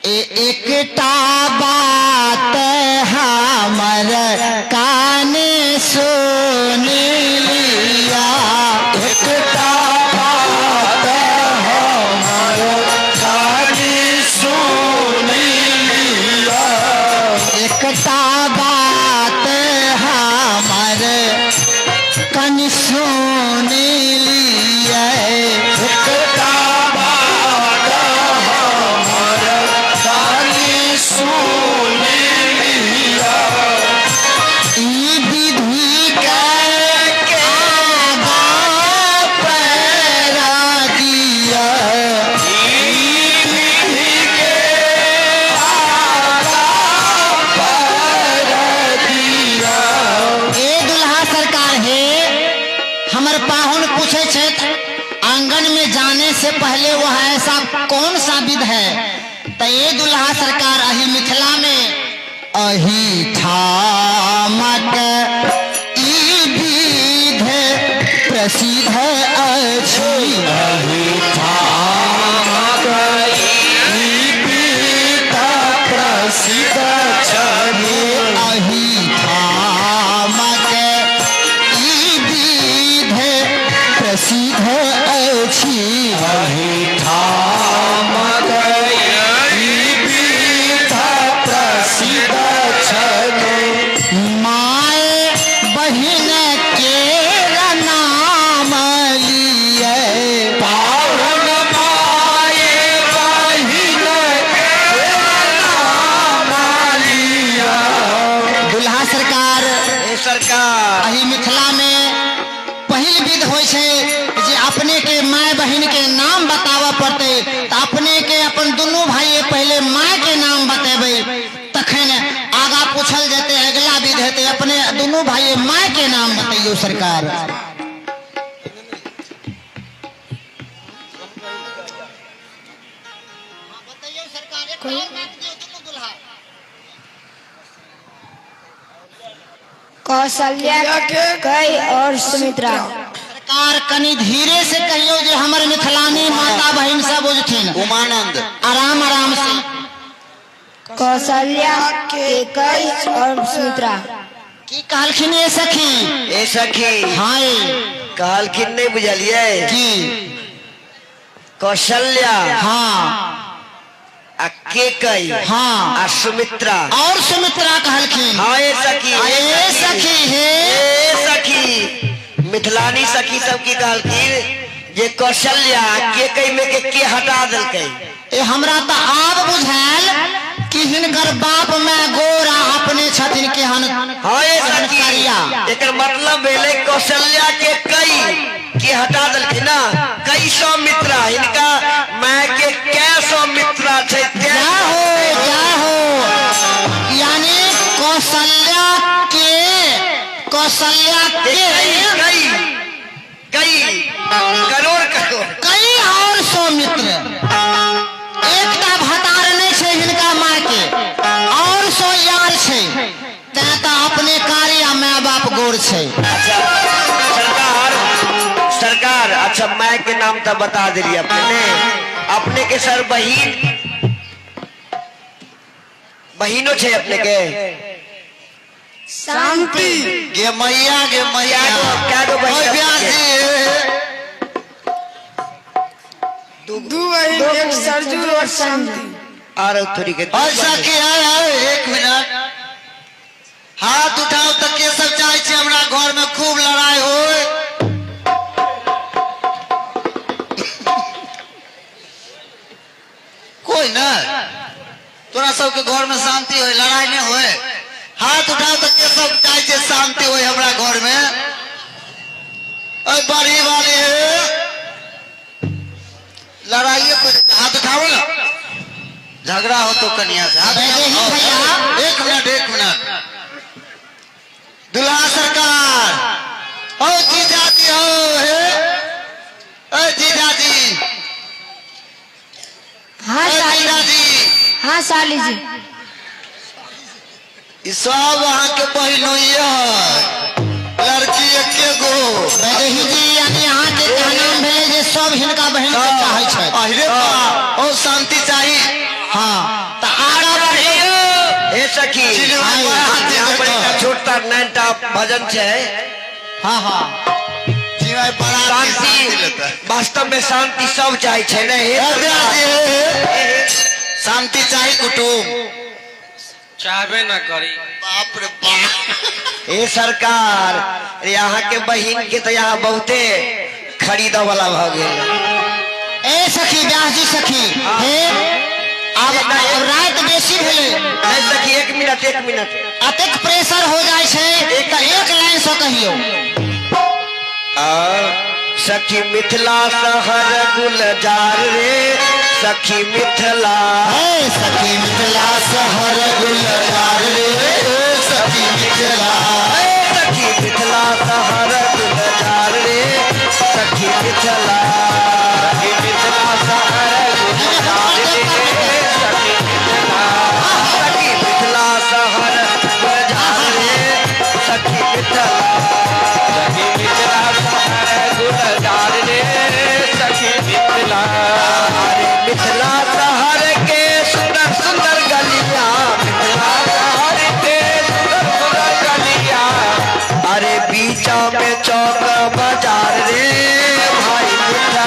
एकटा बात हमर कान सुन लिया, एकटा बात हमर कान सुन लिया, एकटा बात हमर कान सुन लिया, एकटा बात हमर कान सुन लिया, ई विधि के आगा पैरा दिया, ए दुल्हा सरकार हे हमर पाहुन पूछे छे आंगन में जाने से पहले वह ऐसा कौन सा विध है, तो ये दुल्हा सरकार अही मिथिला में अही ठामक ई विध प्रसिद्ध अछि, अहि ठामक ई विध प्रसिद्ध छनि, अही ठामक ई विध प्रसिद्ध अछि, अहि ठामक ई विध प्रसिद्ध छनि, माय बहिन के नाम लिए, पाहुन माय बहिन के नाम लिया, दुल्हा सरकार सरकार अही मिथिला में पहिल विध होइ छै जे अपने के माय बहिन के नाम बतावऽ पड़ते, तो अपने के अपन दुनू भाई पहले माय के नाम बतेबै तखन आगा पूछल जेते अगला विध हेते, अपने दुनू भाई माय के नाम बतैयो सरकार। कौशल्या कई और सुमित्रा। सरकार कनी धीरे से कहियो जे हमर मिथिलानी माता बहिन सब बुझथिन, उमानंद आराम आराम से। कौशल्या कई और सुमित्रा। की कहलखिन ए सखी? ए सखी हाँ कहलखिन नहीं बुझलिए की कौशल्या हाँ आ के कई हाँ आ सुमित्रा और सुमित्रा कहलखिन। हाँ ए सखी ए सखी हे ए सखी मिथिलानी सखी सब की कहलखिन जे कौशल्या के कई में के हटा देलकै। ए हमरा तो आब बुझायल कि हिनकर बाप में गोरा अपने छथिन के हन। हाँ ए सखी एकर मतलब भेले कौशल्या के कई के हटा देलखिन ना, कई सौ मित्रा इनका मैं के सौ मित्रा छे क्या हो यानी कौशल्या के कई कई करोड़ करोड़ कई और सौ मित्र, एकटा भतार नहीं छे हिनका माँ के और सौ यार छे, तें तो अपने कार्य माँ बाप गोर छे। अच्छा सरकार अच्छा मैं के नाम तो बता दिली अपने के सर बहिनो छे अपने के शांति गे मैया क्या दो दो एक सरजू और शांति। और थोड़ी के ऐसा किया है, एक मिनट हाथ उठाओ तो के सब चाहे छे हमरा घर में खूब लड़ाई हो। कोई ना तोरा सबके घर में शांति हो, लड़ाई नहीं होए। हाथ उठाओ तो के सब चाहे छे शांति हो हमरा घर में। बड़ी वाली लड़ाई हाथ उठाओ ना, झगड़ा हो तो कन्या से। एक मिनट दुल्हा सरकार हो जीजाजी हो हे जीजाजी। हाँ जीजाजी हाँ साली जी सब वहाँ के बहनोइया लड़की एके गो जी, यानी यहाँ के नाम भेले जे सब हिनका बहन के चाहे छै। अरे ओ 109 टा भजन छे। हाँ हाँ शांति वास्तव में शांति सब चाहे छे ने। शांति चाहिए कुटुम चाहबे न करी। बाप रे बाप। ए सरकार यहाँ के बहिन के तो यहाँ बहुते खरीद वाला भ गए। ए सखी व्यास जी सखी हे अब रात बेसी भेले नहीं सखी 1 मिनट अतेक प्रेशर हो जाए छे एक लाइन से कहियो। सखी मिथिला शहर गुलजार रे सखी मिथिला सखी मिथिला शहर गुलजार रे सखी मिथिला सखी मिथिला शहर गुलजार रे सखी मिथिला सखी मिथिला शहर गुलजार रे सखी मिथिला सखी मिथिला शहर गुलजार रे सखी मिथिला सखी मिथिला शहर गुलजार रे सखी मिथिला। अरे मिथिला शहर के सुंदर सुंदर गलियां मिथिला शहर के सुंदर सुंदर गलियां अरे बीचा में चौक बाजार रे भाई मिथिला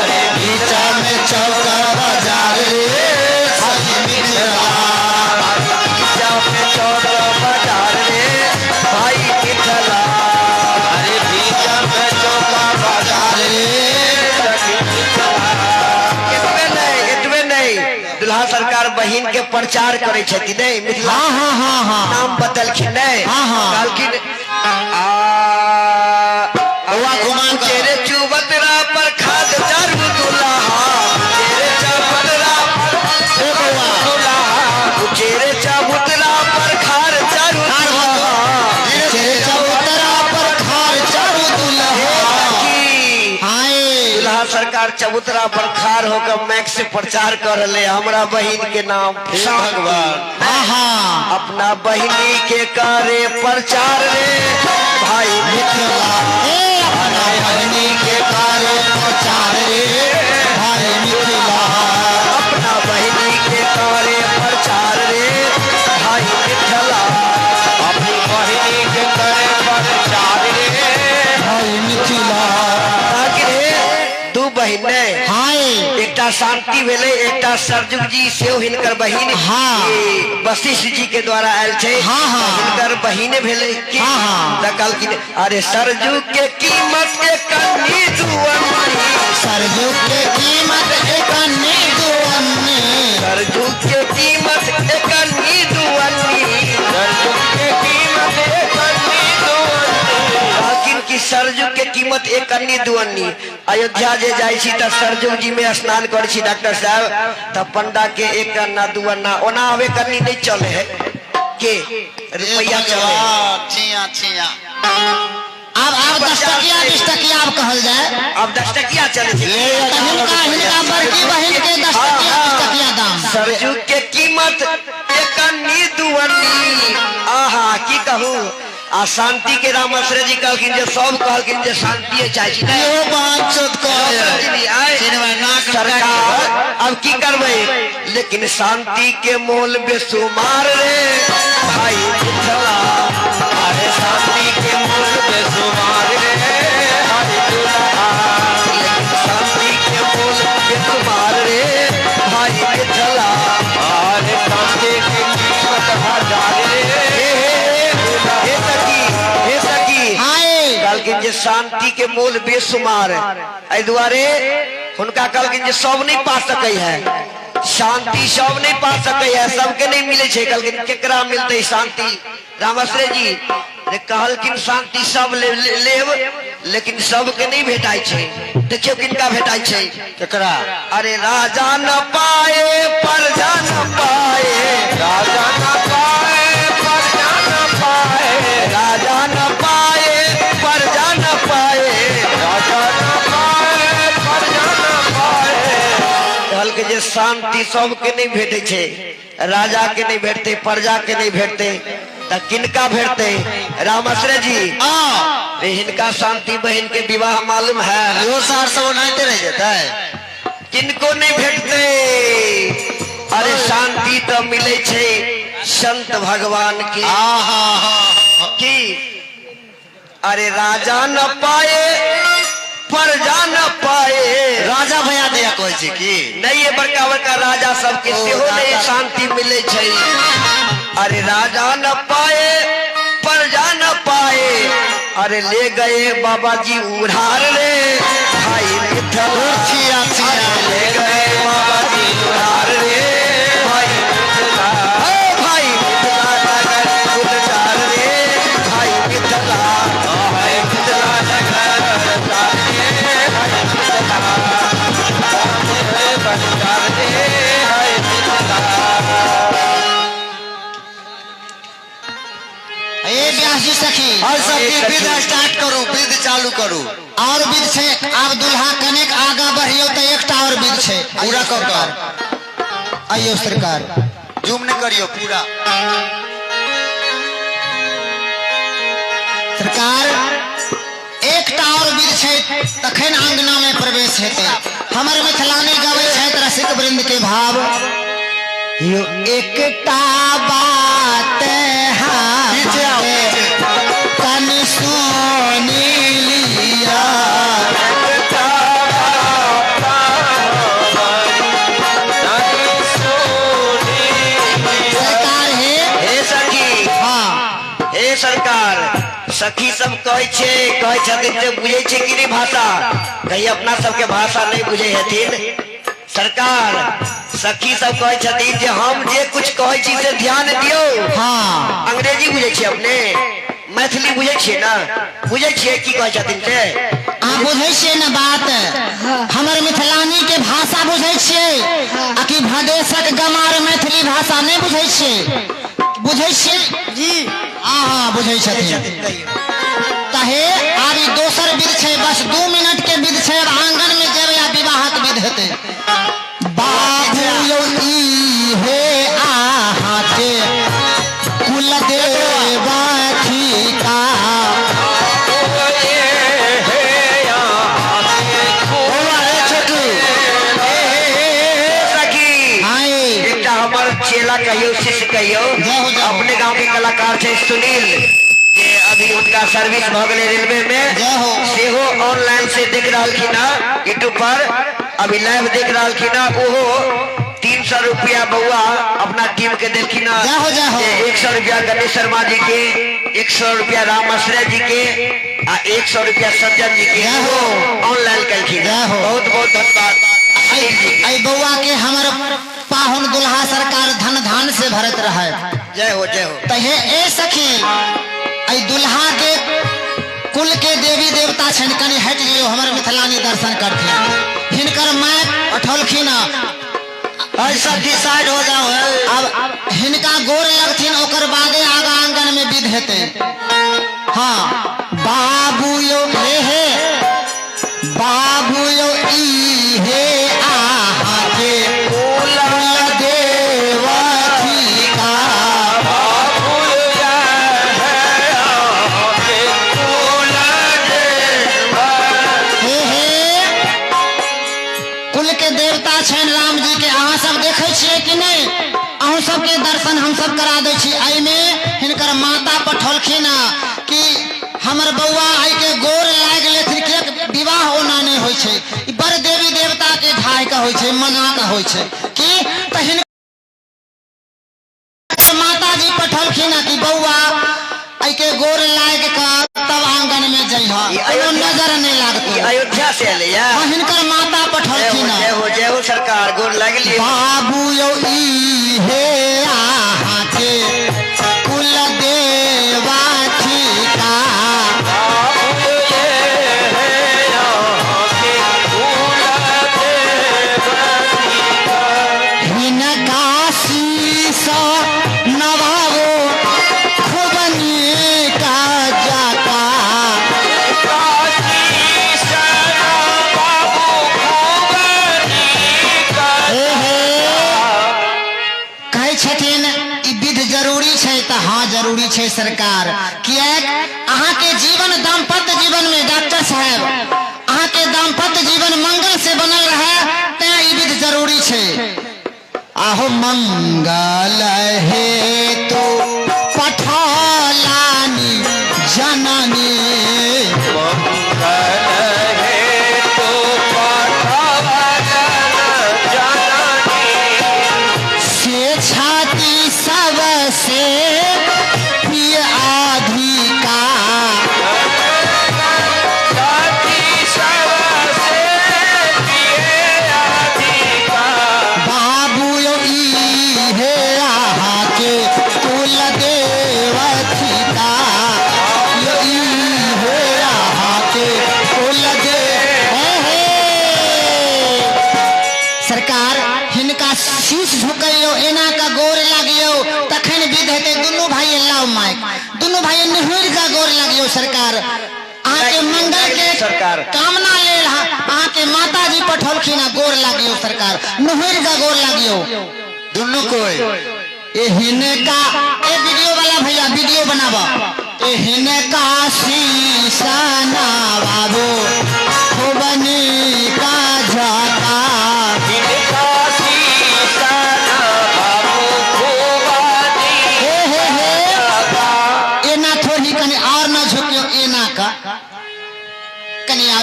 अरे बीचा में चौक बाजार रे सखी मिथिला बीचा में चौक बाजार रे भाई मिथिला अरे बीचा में चौक बाजार रे सखी मिथिला। इतने नहीं दुल्हा सरकार बहिन के प्रचार करे छथि नहीं मिथिला हाँ नाम बदलखिन नहीं कहलखिन तेरे चुबतरा पर खाद चारू दुल्हा तेरे चबतरा पर तेरे चबूतरा पर खार चारू तेरे चबूतरा पर खार चारू दुल्हा। दुल्हा सरकार चबूतरा पर खार होकर मैक से प्रचार कर रहे हमरा बहिन के नाम भगवान अपना बहिनी के करे प्रचार रे भाई मिथिला अपना बहिनी के कार्य प्रचार रे भाई मिथिला अपना बहिनी के करे प्रचार रे भाई मिथिला अपनी बहिनी के करे प्रचार रे भाई मिथिला। दू बहिन ने एकटा शांति भेले एकटा सरजुग जी से हिनकर बहिन वशिष्ठ जी के द्वारा आयल छे हिनकर बहिन भेले कहलखिन अरे सरजुग के कीमत एक अन्नी दुअन्नी सरजुग के कीमत एक अन्नी दुअन्नी सरजुग के कीमत एक अन्नी दुअन्नी सरजुग के कीमत एक अन्नी दुअन्नी कि सरजुग के कीमत एक अन्नी दुअन्नी। अयोध्या जे जाय छी त सरजुग जी में स्नान कर छी डॉक्टर साहब त पंडा के एक अन्ना दुअन्ना ओना हवे करनी नहीं चले है के रुपया चले छिया अब 10 टकिया 20 टकिया अब कहल जाए अब 10 टकिया चले छी हिनका बड़की बहिन के 10 टकिया 20 टकिया दाम सरजुग के कीमत एक अन्नी दुअन्नी। आहा की कहूं आ शांति के राम आश्रय जी कहलखिन जे सब कहलखिन जे शांति चाहिए सरकार अब की करबे लेकिन शांति के मोल बेसुमार रे भाई मिथिला अरे शांति के मोल बेसुमार रे भाई दुल्हा शांति के मोल बेसुमार रे भाई मिथिला अरे शांति की कीमत हजार रे कहलखिन जे शांति के मोल बेसुमार एहि दुआरे हुनका कहलखिन जे सब नहीं पा सकै है शांति सब नहीं पा सकै है सबके नहीं मिले छे कहलखिन केकरा मिलते शांति रामाश्रय जी कहलखिन शांति सब लेब लेकिन सबके नहीं भेटाई छे देखियो किनका भेटाई छे केकरा अरे राजा न पाए प्रजा न पाए राजा न पाए प्रजा न पाए राजा न पाए प्रजा न पाए राजा न पाए प्रजा न पाए कहलके जे शांति सबके नहीं भेटे छे राजा के नहीं भेटते प्रजा के नहीं भेटते त किनका भेटते रामाश्रय जी हिनका शांति बहन के विवाह मालूम है यो सार सब नहीं रह जाता है किनको नहीं भेटते अरे शांति तो मिले छे संत भगवान की अरे राजा न पाए प्रजा न पाए। राजा भैया दिया कोई छी की नहीं ये बड़का बड़का राजा सबके सेहो नहीं शांति मिले छै। अरे राजा न पाए प्रजा न पाए। अरे ले गए बाबा जी उधार रे भाई मिठल ले गए बाबा जी उधार रे भाई मिठला भाई मिठला नगर गुलजार रे भाई मिठला भाई मिठला नगर गुलजार रे भाई मिठला गुलजार रे भाई मिठला। ए व्यास जी सखी और सब विध स्टार्ट करू विध चालू करू और विध छे। अब दुल्हा कनेक आगा बढ़ियो तो एकटा और विध छे पूरा कर आइयो सरकार जूम नहीं करियो पूरा सरकार एकटा और विध छे तखन आंगना में प्रवेश हेते। हमर मिथिलानी गावे छे रसिक वृंद के भाव यो एकटा बात पीछे आओ, पीछे। कन सुनी लिया सरकार हे सखी हाँ हे सरकार सखी सब कहे छथिन जे बुझे छे कि नहीं भाषा कहीं अपना सबके भाषा नहीं बुझे हथिन। सरकार सखी सब कहे छथिन जे हम जे कुछ कहे छी से ध्यान दियो। हाँ अंग्रेजी बुझे छी अपने मैथिली बुझे छी ना बुझे छी की कहे छथिन से अहाँ बुझे छियै ना बात हमर मिथिलानी के भाषा बुझे छियै आ कि भदेशक गमार मैथिली भाषा नहीं बुझे छियै बुझे छियै जी हाँ बुझे छथिन तहे आब ई दोसर विध छै बस 2 मिनट के विध छै। अब आंगन में जेबै आ विवाहक विध हेतै। बाबू यौ ई हे आहा के कुल देवथी का सखी हाय एकटा हमर चेला कहियो शिष्य कहियो अपने गांव के कलाकार छे सुनील जे अभी उनका सर्विस भ गेले रेलवे में जय हो। सेहो ऑनलाइन से देख रहलखिन ना यूट्यूब पर अभी लाइव देख रहलखिन ना ओहो 300 रुपया बउआ अपना टीम के देलखिन ना जय हो, जय हो। 100 रुपया गणेश शर्मा जी के 100 रुपया राम आश्रय जी के आ 100 रुपया सज्जन जी के जय हो। ऑनलाइन कलखिन। जय हो। बहुत बहुत धन्यवाद सुनील जी के। आई बउआ के हमर पाहुन दुल्हा सरकार धन धान से भरत रहे। जय हो जय हो। तहे ए सखी आई दुल्हा के कुल के देवी देवता छन कनी हट लियो हमर मिथिलानी दर्शन करथिन हिनकर माय पठौलखिन ऐसा डिसाइड हो जाओ अब हिनका गोर लगथिन ओकर बादे आगा आंगन में विध हेते। हाँ बाबू यो हे बाबू यो ई हे आहा के कुल देवथी का कुल के देवता छन राम जी के अहाँ सब देखे छियै कि नहीं अहूँ सबके दर्शन हम सब करा दै छी। आई में हिनकर माता पठौलखिन कि हमर बउआ आई के गोर लाग लेथिन कि विवाह ओना नहीं होइ छै ई बड़ देवी देवता के ढाई का होइ छै मना का होइ छै कि त हिनकर माता जी पठौलखिन कि बउआ आई के गोर लाग का तब आंगन में जइहा कोनो नजर नहीं लागतो। अयोध्या से अले या हिनकर माता पठौलखिन जय हो सरकार गोर लागली। बाबू यौ ई हे आहा के कुल देवथी का हिनका शीश नवाओ खूब नीका जाका कहै छथिन ई विध जरूरी छै त हाँ जरूरी छै सरकार कियाक अहाँ के जीवन दाम्पत्य जीवन में डॉक्टर साहब अहाँ के दाम्पत्य जीवन मंगल से बनल रहे ते ई विध जरूरी छै आहो मंगल हे सरकार हिनका शीश झुकैयो एना का गोर लागियो तखन विध हेतै दुनू भाई अल्लाह माइक दुनू भाई निहुर का गोर लागियो सरकार आके मंगल के सरकार कामना लेल आके माता जी पठौलखिन गोर लागियो सरकार निहुर का गोर लागियो दोनों कोई ए हिनका ए वीडियो वाला भैया वीडियो बनावा ए हिनका शीशा ना बाबू खुबनी का जाता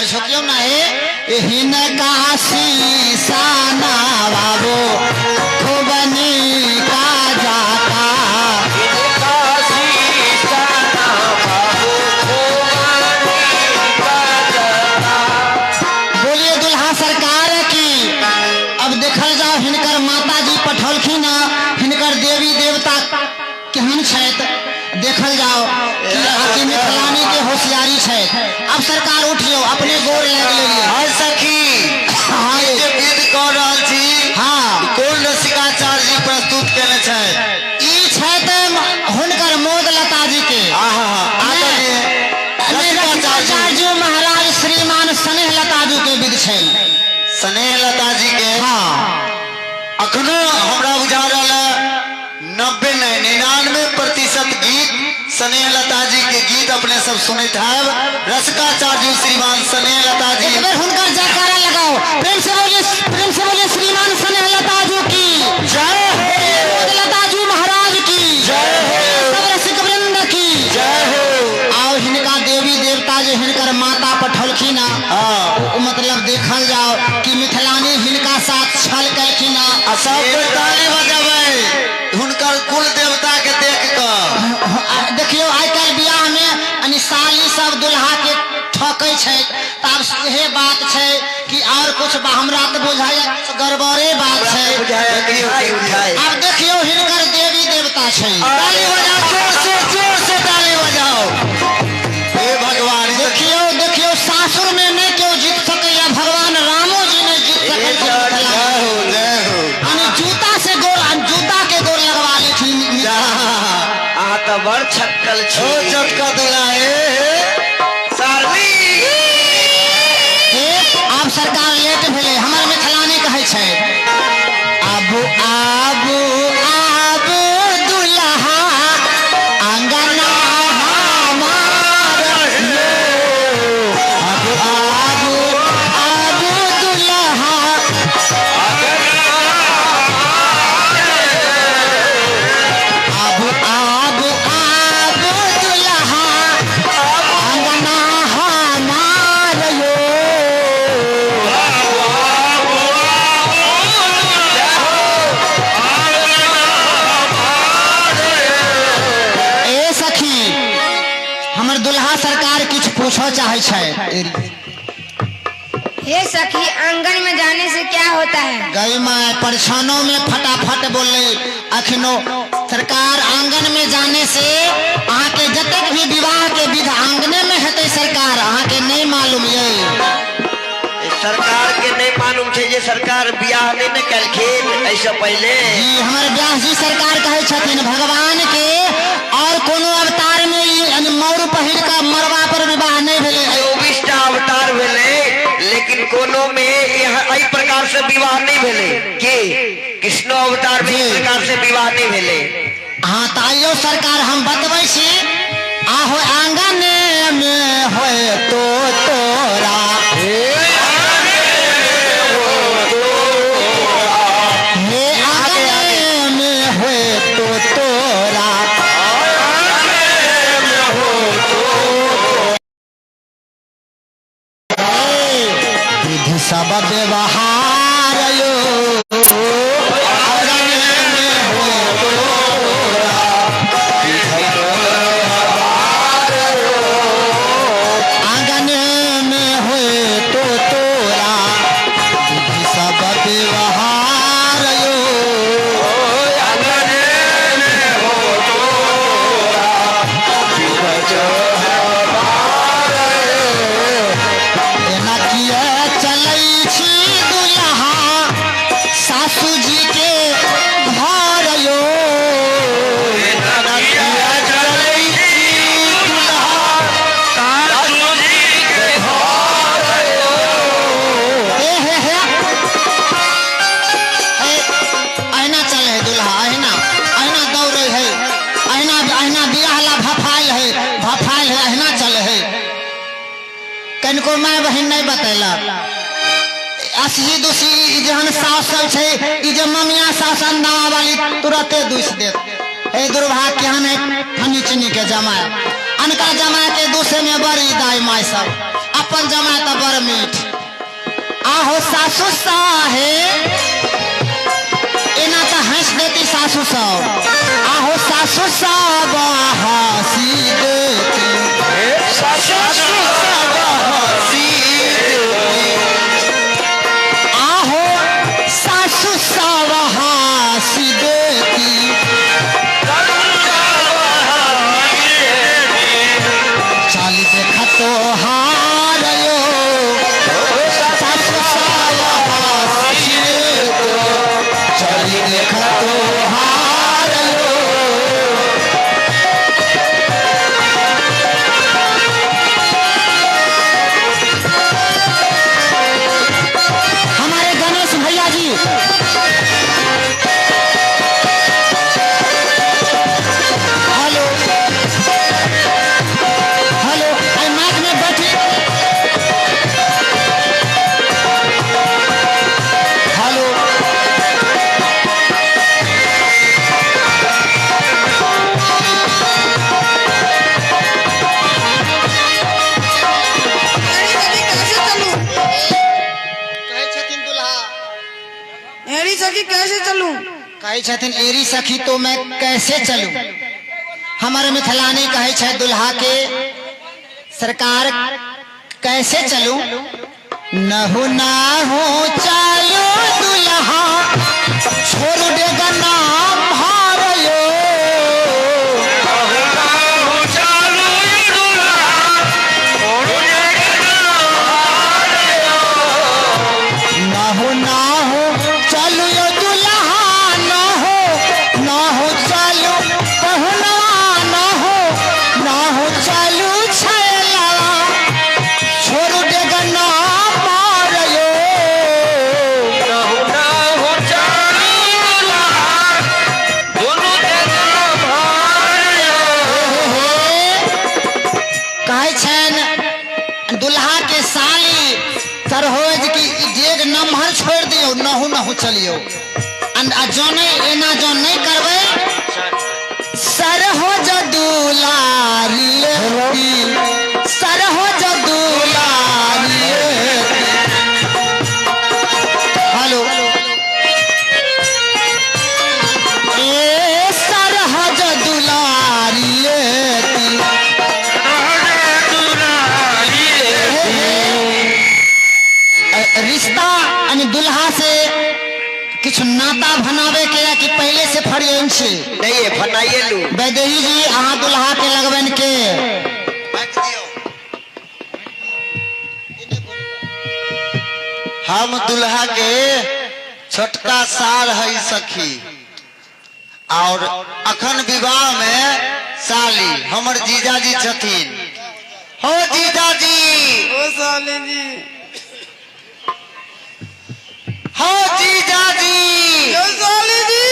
झुकियो ना है हिनका शीशा ना बाबू खुबनी का जाता बोलिए दुल्हा सरकार की अब देखल जाओ हिनकर माता जी पठौलखिन हिनकर देवी देवता केहन छथि देखल जाओ कि मिथिलानी के होशियारी छै अब सरकार उठियो अपने गोर लग लेलिए हाय सखी हाँ जे विध कर रहल छी हाँ कोन रसिकाचार्य जी प्रस्तुत केने छै ई छथि हुनकर मोद लता जी के रसिकाचार्य जी महाराज श्रीमान स्नेह लता जी के विध छै स्नेह लता जी के हाँ अखनो हमरा बुझा रहल 90 नहीं 99% गीत स्नेह लता जी के गीत अपने सब सुनत है रसिकाचार्य श्रीमान स्नेह लता जी एक बार हुनकर जयकारा लगाओ प्रेम से बोलिए श्रीमान स्नेह लता जी की जय मोद लता जी महाराज की जय हो सब रसिक वृंद की जय हो और हिनका देवी देवता जो हिनकर माता पठौलखिन मतलब देखल जाओ कि मिथिलानी हिनका साथ छल कैलखिन सब कोई ताली बजाबै हुनकर कुल देवता के देख कर देखियो आइ काल्हि बियाह में साली सब दुल्हा के ठकै छै तब सेहे बात छै कि और कुछ हमरा तो बुझाय गड़बड़े बात छै अब देखियो हिनकर देवी देवता छै ताली बजाओ जोर से ताली बजाओ हे भगवान देखियो सासुर में नहीं क्यों जीत सकैया भगवान रामो जी नहीं जीत सकै जूता के गोर लगवा लेथिन तो बड़ छक्कल ओ चटका दुलाए आप सरकार लेट भेले हमर मिथिलानी कहै छै आबू आबू आबू दुल्हा अंगना हमार आबू आबू आबू दुल्हा आबू आबू आबू दुल्हा अंगना हमार यो ए सखी हमर दुल्हा सरकार किछ पूछो चाहे छै ये सखी आंगन में जाने से क्या होता है गई माँ परछानों में फटाफट बोले अखनो सरकार आंगन में जाने से अहाँ के जतक भी विवाह के विध आंगने में हेतै सरकार अहाँ के नहीं मालूम ये सरकार के नहीं मालूम है ये सरकार बियाह नहीं न कलखिन ऐसा पहले जी हमारे व्यास जी सरकार कहे छथिन भगवान के और कोनो अवतार में यानी मौर पहिर का मरवा पर विवाह नहीं भेले 24 अवतार भेले लेकिन कोनो में एहि प्रकार से विवाह नहीं भेले के कृष्ण अवतार में इस प्रकार से विवाह नहीं भेले हाँ ताइयो सरकार हम बतबै छी आहो आंगन में होए तो तोरा हे आंगन में होए तो तोरा विधि सब व्यवहार यो आंगन में होए आंगन में होए तो तोरा विधि सब व्यवहार यो एना किया चलै छी को माय बहन नहीं बतैलक। असही दूसरी जहन सास सब छे ई जे ममिया सास अंदा वाली तुरंते दूस देत। ए दुर्भाग्य हन फनी चिनी के जमाय अनका जमाय के दूसरे में बड़ी दाई माय सब अपन जमाय त बड़ मीठ। आहो सासु साहे एना त हंस देती सासु सब। आहो सासु सब हंसी देती सासु सब हंसी आहो सासु सब हंसी देती चाली देखा तो हारो सासु सब हंसी देती चाली देखा तो हारो। हमारे गणेश भैया जी हेलो हेलो आई माइक में बैठी हेलो एरी सखी कैसे चलूं? कहे छथिन एरी सखी तो मैं कैसे चलूं। हमारे मिथिलानी कहे छे दुल्हा के सरकार कैसे चलूं। नहु नाहु चालो दुल्हा छोड़ देगा नाम हारो नहु नाहु चलो यो दुल्हा नहु चलो पहुनवा नहु चलो छैला छोड़ देगा नाम मारो कहे छन दुल्हा के साली सरहोज की डेग नमहर छोड़ दियो नहु चलियो जो नहीं एना जो नहीं करबे सरहोज दुलारी सरहोज दुलारी। हेलो ए सरहोज दुलारी रिश्ता यानी दुल्हा से कुछ नाता बनावे के या कि पहले से फरियन छे नहीं है फनाइए लू वैदेही जी अहाँ दुल्हा के लगबन के हम दुल्हा के छोटका सार है सखी और अखन विवाह में साली हमर जीजाजी छथिन। हो जीजाजी ओ साले जी हो जीजाजी ओ साले जी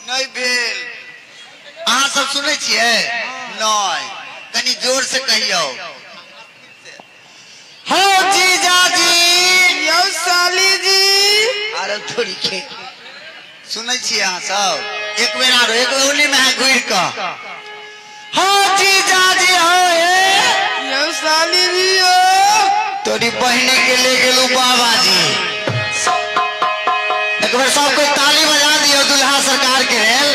नहीं भेल अहाँ सब सुनै छियै नहीं कनी जोर से कहियो हो जीजाजी यो साली जी अरे थोड़ी के सुनै छियै अहाँ सब एक बेर आरो एक बेर ओली में है घुर के हो जीजाजी हो यो साली जी ओ तोरी बहनी के ले गेलू बाबाजी। एक बार सब कोई ताली बजा दियो दुल्हा सरकार के लेल।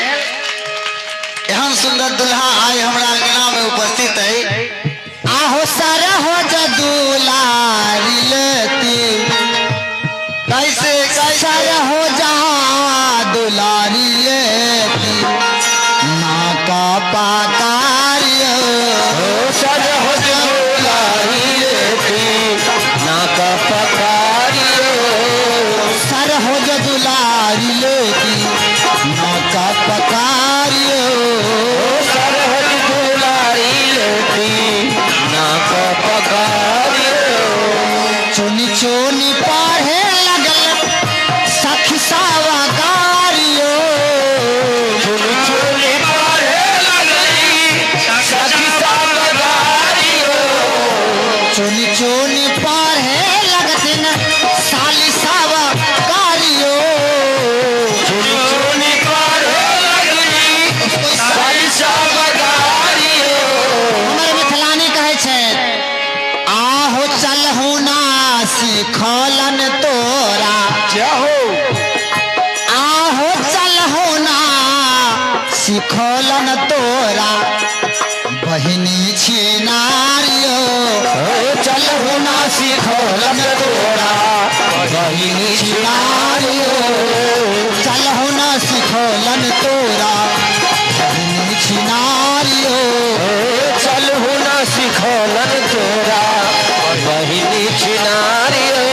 एहन सुंदर दुल्हा आए हमरा अंगना में उपस्थित है। आहो सरहोज दुलारी लेती कैसे सरहोज दुलारी लेती ना का पाकारियो सरहोज दुलारी लेती ना का पकारियो सरहोज दुलारी लेती ना का पकारियो सरहोज दुलारी लेती ना का पकारियो चुनी चुनी पढ़े लगल सखी सावकारियो चुनी चुनी पढ़े लगली सखी सावकारियो सिखोलन तोरा बहिनी छिनारियो चलहु ना सिखोलन तोरा बहिनी छिनारियो चलहु न सिखोलन तोरा बहिनी छिनारियो चलहु ना सिखोलन तोरा बहिनी छिनारियो।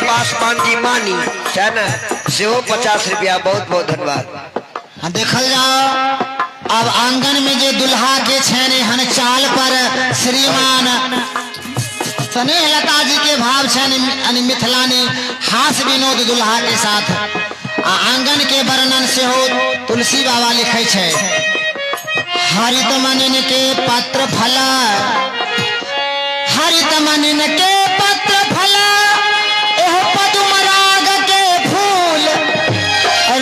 पासवान जी मानी चैन से 50 रुपया बहुत बहुत धन्यवाद। देखल जाओ अब आंगन में जे दुल्हा के छेने हन चाल पर श्रीमान स्नेह लता जी के भाव छन मिथिलानी हास विनोद दुल्हा के साथ आंगन के वर्णन से हो तुलसी बाबा लिखे छे हरित मनिन के पत्र फला हरित मनिन के पत्र फला पदुमराग के फूल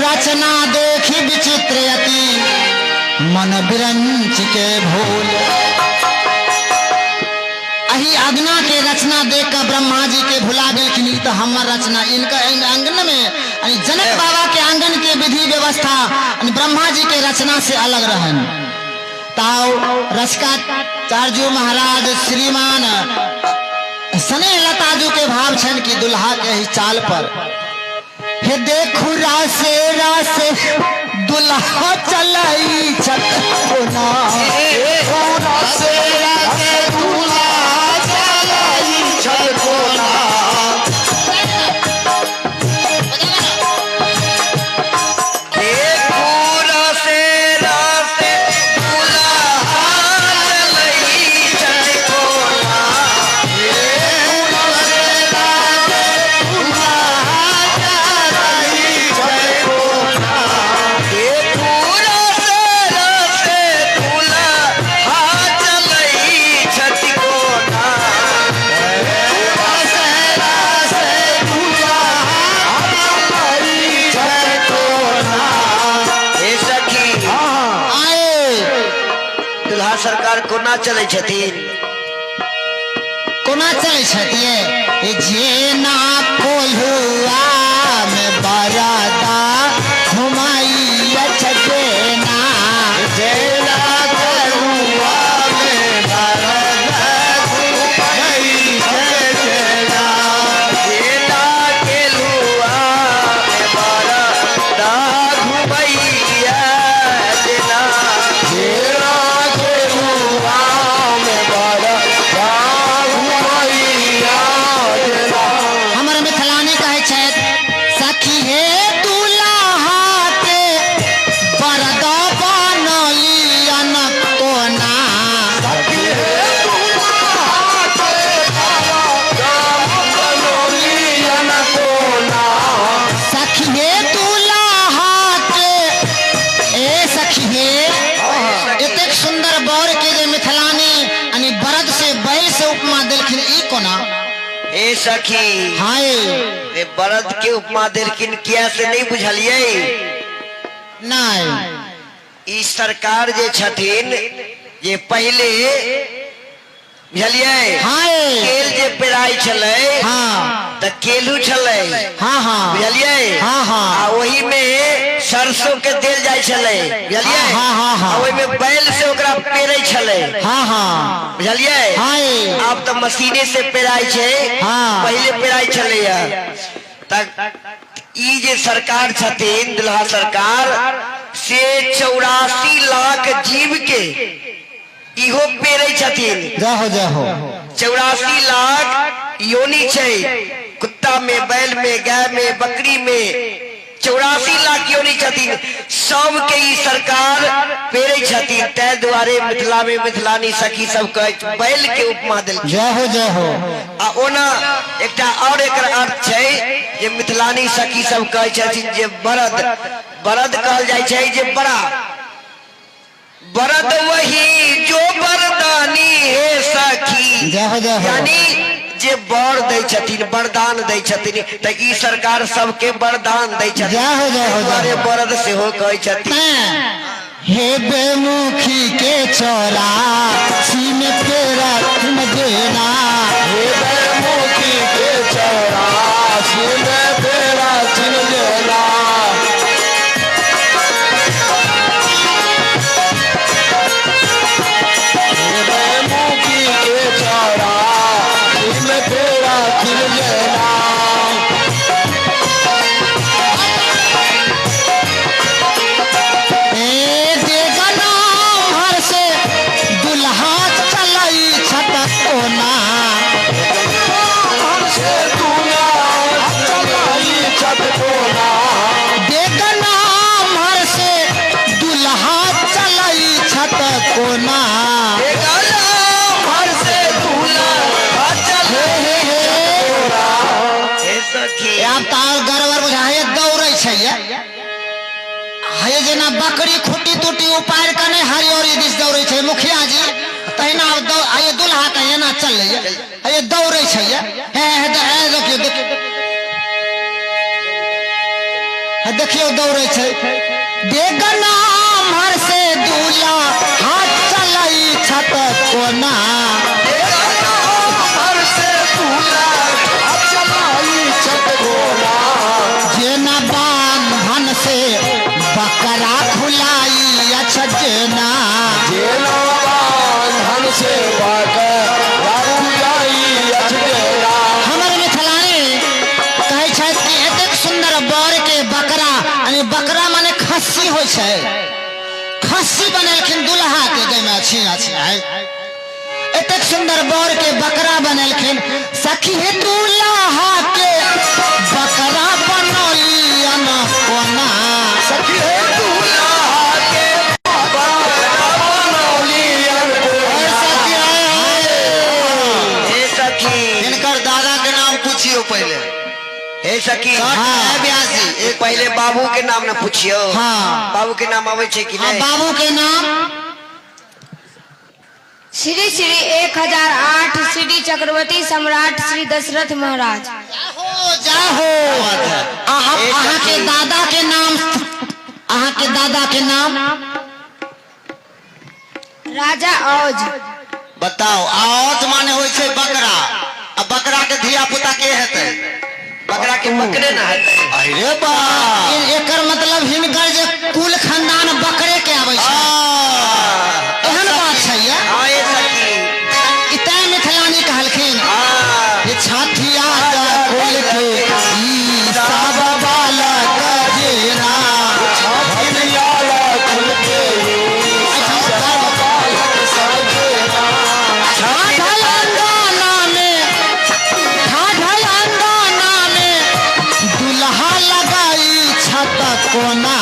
रचना देखी विचित्र अति मन बिरंच के भूल। अही आज्ञा के रचना देख कर ब्रह्मा जी के भुला गए तो हमार रचना इनका आंगन में जनक बाबा के आंगन के विधि व्यवस्था ब्रह्मा जी के रचना से अलग रहन ताऊ रसकाचार्य महाराज श्रीमान स्नेह लताजू के भाव छन की दुल्हा के ही चाल पर हे देखू रासे रासे दुल्हा चलाई छत कोना रासे रासे दुल्हा चलाई छत कोना। सरकार कोना चले छथिन कोना चले छथिए जे ना कोल्हुआ में बरादा घुमाई छजेना जे ना कोल्हुआ में बरादा घुमाई छजेना जे ना केलुआ में बरादा घुमैया जेना हमर मिथिलानी कहे छथि सखी हे दुल्हा के बरदा बनली अनक कोना सखी हे दुल्हा के बरदा बनली अनक कोना सखी हे दुल्हा के ए सखी हे एतेक सुंदर बर के जे मिथिलानी अनि बरद से बैल से उपमा देलखिन ई कोना ए सखी हाय रे बरद के उपमा देलखिन किया से नहीं बुझलिए नहीं ई सरकार जे छथिन ये पहले बुझलिए हाय केल जे पेराई छले हाँ त केलू छले हाँ हाँ बुझलिए हाँ हाँ आ वही में सरसों के देल जाय छले बुझलिए हाँ हाँ हाँ वही में बैल से ओकरा पेरै छले हाँ हाँ बुझलिए हाय अब तो मशीने से पेराई छे हाँ पहले पेराई छले तक ई जे सरकार छथिन दुल्हा सरकार से 84 लाख जीव के इहो पेरै छथिन जाहो जाहो 84 लाख योनि छै कुत्ता में बैल में गाय में बकरी में 84 लाख योनि छथिन सबके ई सरकार पेरे छथिन तै द्वारे मिथिला में मिथिलानी सखी सब कहे बैल के उपमा देल जय हो आ ओना एकटा और एकर अर्थ छै जे मिथिलानी सखी सब कहे छथिन जे बरद कहल जाइ छै जे बड़ा बरद वही जो बरदानी है सखी जय हो यानी जे बर दै छथिन वरदान दै छथिन त ई सरकार सबके वरदान दै छथिन जय हो द्वारे बरद सेहो कहै छथिन हे बेमुखी के चौरा सीने तेरा तुम देना हे बेमुखी के चौरा सीने तेरा तुम देना हे बेमुखी के चौरा सीने तेरा तुम देना जेना बकरी खुटी टूटी उपार कने हरियोरी दिस दौड़े छे मुखिया जी तहिना आये दुल्हा के एना चले ये दौड़े छे देखियो दौड़े छे देगना मर से दूल्हा हाथ चलाई छत कोना देगना मर से दूल्हा हाथ चलाई छत कोना जेना बांधन से बकरा खुलाई अछजना जेना बांधन से बकरा खुलाई अछजना हमर मिथिलानी कहै छै कि एतेक सुंदर बर के बकरा यानी बकरा माने खस्सी होय छै खस्सी बनेलखिन दुल्हा के गैमे अछि एतेक सुंदर बर के बकरा बनेलखिन सखी हे दुल्हा के बकरा बनौली अना कोना सखी हे दुल्हा के बकरा बनौली अना कोना हे सखी इनकर दादा के नाम पूछियो पहले हे सखी हाँ। ब्यासी एक पहले बाबू के नाम न पूछियो हाँ। बाबू के नाम आवे छै कि हाँ, नहीं बाबू के नाम श्री श्री 1008 श्री चक्रवर्ती सम्राट श्री दशरथ महाराज। अहाँ के दादा के नाम राजा औज। बताओ औज माने होय छै बकरा अब बकरा के धिया पुता के हेतै बकरा के बकरे ना है अरे बा एकर मतलब हिनकर जे कुल खानदान बकरे के आबै छै एहन बात छै ये हाँ ये सखी इतै मिथिलानी कहलखिन हाँ ये छठिया कुल के ई सब बालक जेना छठिया कुल के दुल्हा लगाई छत कोना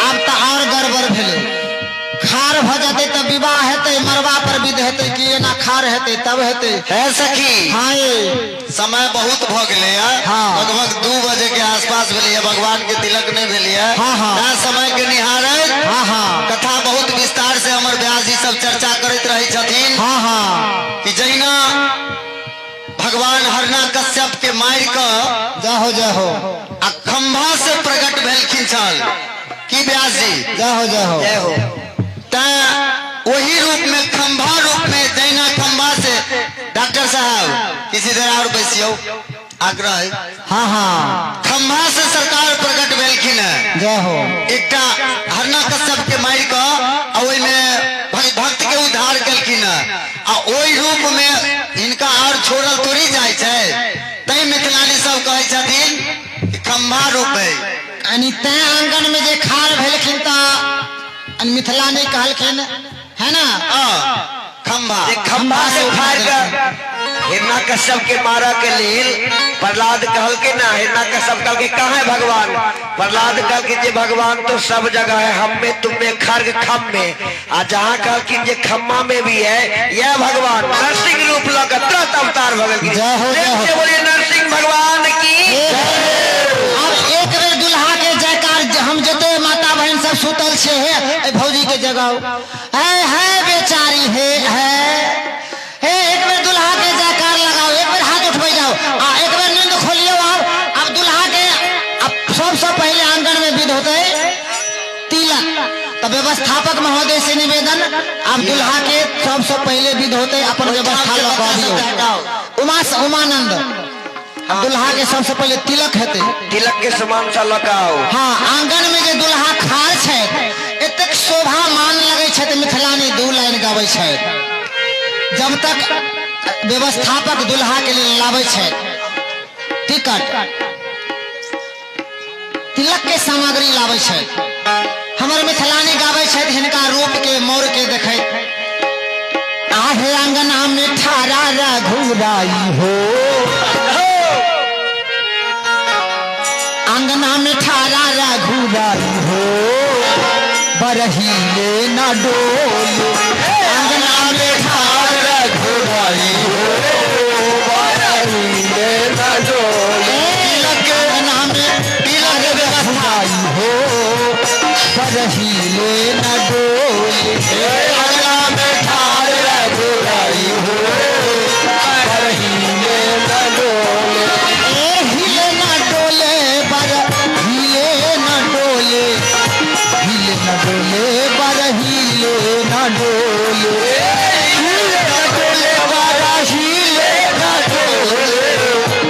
अब तो और गड़बड़ भेले खार भ जाते तब विवाह हेतै मरवा पर विध हेतै कि एना खार हेतै तब हेतै है सखी हाँ ये समय बहुत भ गेले हाँ। लगभग 2 बजे के आसपास भेलिए भगवान के तिलक नहीं भेलिए हाँ, हाँ। समय के निहारत हाँ हाँ कथा बहुत विस्तार से हमर व्यास जी सब चर्चा करत रहे छथिन हाँ हाँ कि जहिना भगवान हरना कश्यप के मार के जय हो आ खंभा से प्रकट भेलखिन छल की व्यास जी जय हो ता वही रूप में खंभा रूप में जैना खंभा से डॉक्टर साहब किसी देर और बैसियो आग्रह है हाँ हाँ खंभा से सरकार प्रकट भेलखिन है जय हो एकटा हरना कश्यप के मार के आ ओई में भक्त के उद्धार केलखिन है आ ओई रूप में इनका और छोड़ल थोड़ी जाय छै तै मिथिलानी सब कहै छथिन कि खंभा रूप है यानी तै आंगन में जे खार भेलखिन त मिथिलानी कहलखिन है ना खंभा जे खंभा से फाड़ कर हिरणा कश्यप के मारा के लिए प्रहलाद कहल के ना, हिरणा कश्यप कहल के कहाँ है भगवान? प्रहलाद कहल के जे भगवान तो सब जगह है, हम में तुम में खर्ग खम में, आ जहाँ कहल कि जे खम्मा में भी है यह भगवान नरसिंह रूप लगा तुरंत अवतार भगल की। जय हो, जय हो। बोलिए नरसिंह भगवान की। अब एक बेर दुल्हा के जयकार हम जते माता बहन सब सुतल से है भौजी के जगह है बेचारी है एक बेर दुल्हा के जयकार लगाओ, एक बेर हाथ उठबे जाओ, एक बेर नींद खोलियो आओ। अब दुल्हा के अब सबसे पहले आंगन में विध होते तिलक। तो व्यवस्थापक महोदय से निवेदन, अब दुल्हा के सबसे पहले विध होते अपन व्यवस्था लगा दियो। उमानंद दुल्हा के सबसे पहले तिलक हेते, तिलक के समान सा लगाओ। हाँ, आंगन में जो दुल्हा खार छै एतेक शोभा मान लगे छै मिथिलानी 2 लाइन गावे छै। जब तक व्यवस्थापक दुल्हा के लिए लावे छै टिकट तिलक के सामग्री लावे छै, हमर मिथिलानी गावे छै हिनका रूप के मोर के देखे। आहे आंगना में ठारा रघुराई हो, आंगना में ठारा रघुराई हो, बरहीले न डोल। आंगना में ठारा रघुराई हो, बरहीले न डोल। आंगना में तिलक रघुराई हो, बरहीले न डोल। आंगना में ठारा रघुराई हो, बरहीले न डोल। हिले न डोले बर हिले न डोले, हिले न डोले बर हिले न डोले, हिले न डोले बर हिले न डोले,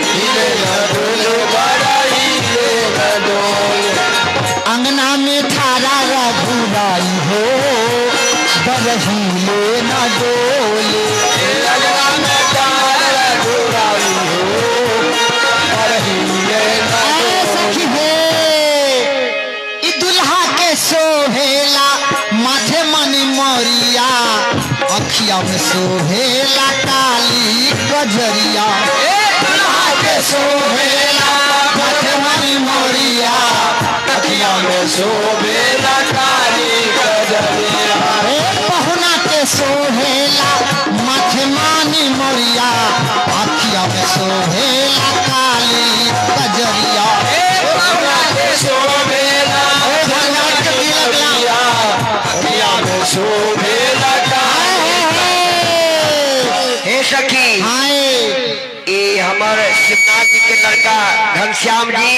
हिले न डोले बर हिले न डोले। अंगना में ठारा रघुराई हो, बर हिले न डोले। अंगना में ठारा रघुराई हो, सखी हे दुल्हा के सोहेला माथे मनी मोरिया, अखिया में सोहेला काली कजरिया। दुल्हा के सोहेला माथे मनी मोरिया, अखिया में सोहेला काली कजरिया। पहुना के सोहेला माथे मनी मोरिया, अखिया में सोहेला काली कजरिया। हे सखी, ये हमारे शिवनाथ जी के लड़का घनश्याम जी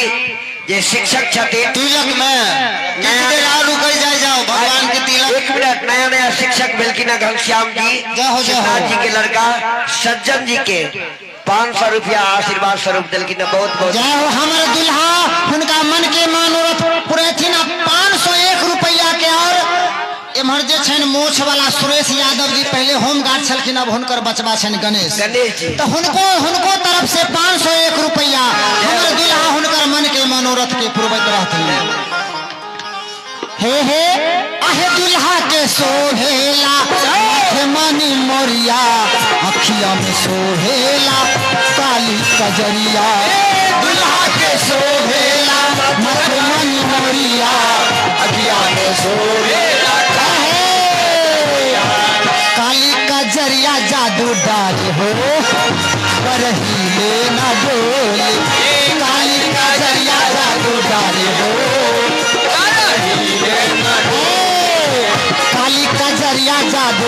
जे शिक्षक छथिन तिलक में नया रुक जाओ भगवान के तिलक। 1 मिनट, नया नया शिक्षक मिलकिन घनश्याम जी शिवनाथ जी के लड़का सज्जन जी के 500 रुपया आशीर्वाद स्वरूप दिलकिन। बहुत बहुत जय हो। हमारे दुल्हा उनका मन के मनोरथ पूरे थी 501 रुपया के। और एम्हर जे छन मोछ वाला सुरेश यादव जी पहले होमगार्ड छलखिन, अब हुनकर बचबा छन गणेश जी, तो हुनको तरफ से 501 रुपया हमारे दुल्हा हुनकर मन के मनोरथ के पूर्वत रहथिन। हे आहे दुल्हा के सोहेला माथे मनी मोरिया, अखिया में सोहेला काली कजरिया। दुल्हा के सोहेला माथे मनी मोरिया, अखिया में सोहेला काली कजरिया। जादू डाल हो पर हिले न डोले, काली कजरिया जादू डाल हो काली कजरिया जादू। काली कजरिया जादू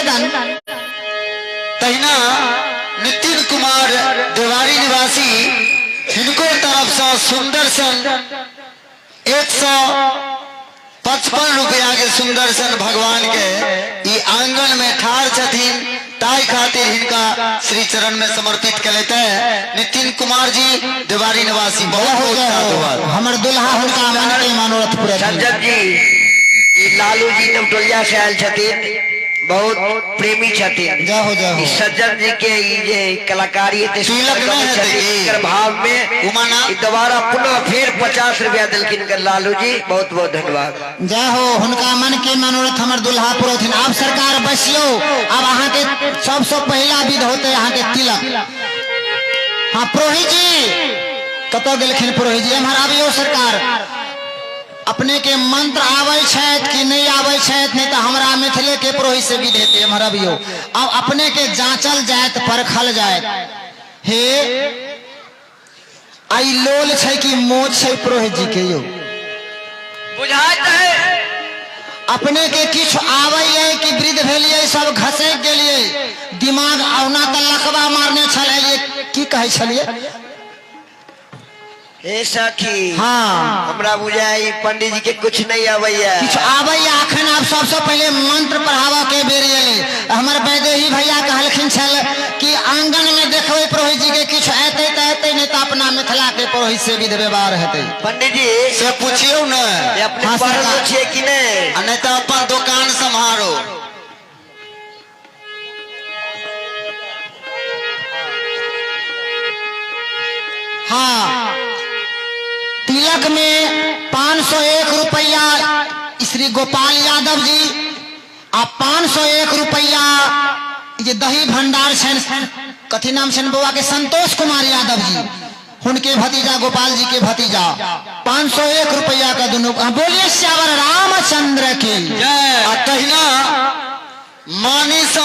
निवेदन। तहिना नितिन कुमार देवारी निवासी हिनको तरफ से सुंदर सन 155 रुपया के सुंदर सन भगवान के ई आंगन में ठाड़ छथिन, ताई खातिर हिनका श्री चरण में समर्पित कर लेते हैं। नितिन कुमार जी देवारी निवासी बहुत बहुत धन्यवाद। हमर दुल्हा हुनका मन के मनोरथ पूरा सज्जन जी ई लालू जी नवटोलिया से आयल छथिन, बहुत प्रेमी छथिन। जय हो जय हो। ई सज्जन जी के ई जे कलाकारी तिलक में है देखिए। भाव में उमाना ई दोबारा पुनः फिर 50 रुपया दिलखिन कर लालू जी, बहुत बहुत धन्यवाद। जय हो। हुनका मन के मनोरथ हमर दुल्हा पुरोथिन। आप सरकार बसियो, अब अहाँ के सबसे पहला विध होते अहाँ के तिलक। हाँ पुरोहित जी कतो गेलखिन? पुरोहित जी हमारा आबियो सरकार। अपने के मंत्र आवे छत कि नहीं आवे छत, नहीं तो हमरा मिथिले के पुरोहित से विध हेते हमारा बियो। अब अपने के जांचल जायत परखल जायत। हे आई लोल छै कि मोच छै पुरोहित जी के यो? बुझाइत है अपने के किछ आवे है कि वृद्ध भेलिए सब घसक गेलिए, दिमाग औना त लकवा मारने छलिए, की कहे छलिए? हे सखी हाँ हमरा बुझाई पंडित जी के कुछ नहीं आवैया। कुछ आबैया अखन। आप सबसे पहले मंत्र पढ़ावा के बेरी एले। हमर वैदेही भैया कहलखिन छल कि आंगन में देखबै पुरोहित जी के किछ एतै त एतै, नहीं तो अपना मिथिला के पुरोहित से विध व्यवहार हेतै। पंडित जी से पूछियो न, ये अपने हाँ, पढ़ल सरकार। छियै कि नहीं? आ नहीं तो अपन दुकान संभारो। हाँ तिलक में 501 रुपया श्री गोपाल यादव जी आ 501 रुपया ये दही भंडार छन, कथी नाम छन बउआ के? संतोष कुमार यादव जी, उनके भतीजा गोपाल जी के भतीजा। 501 रुपया का दोनों। बोलिए श्यावर रामचंद्र की। आ तहिना मानी से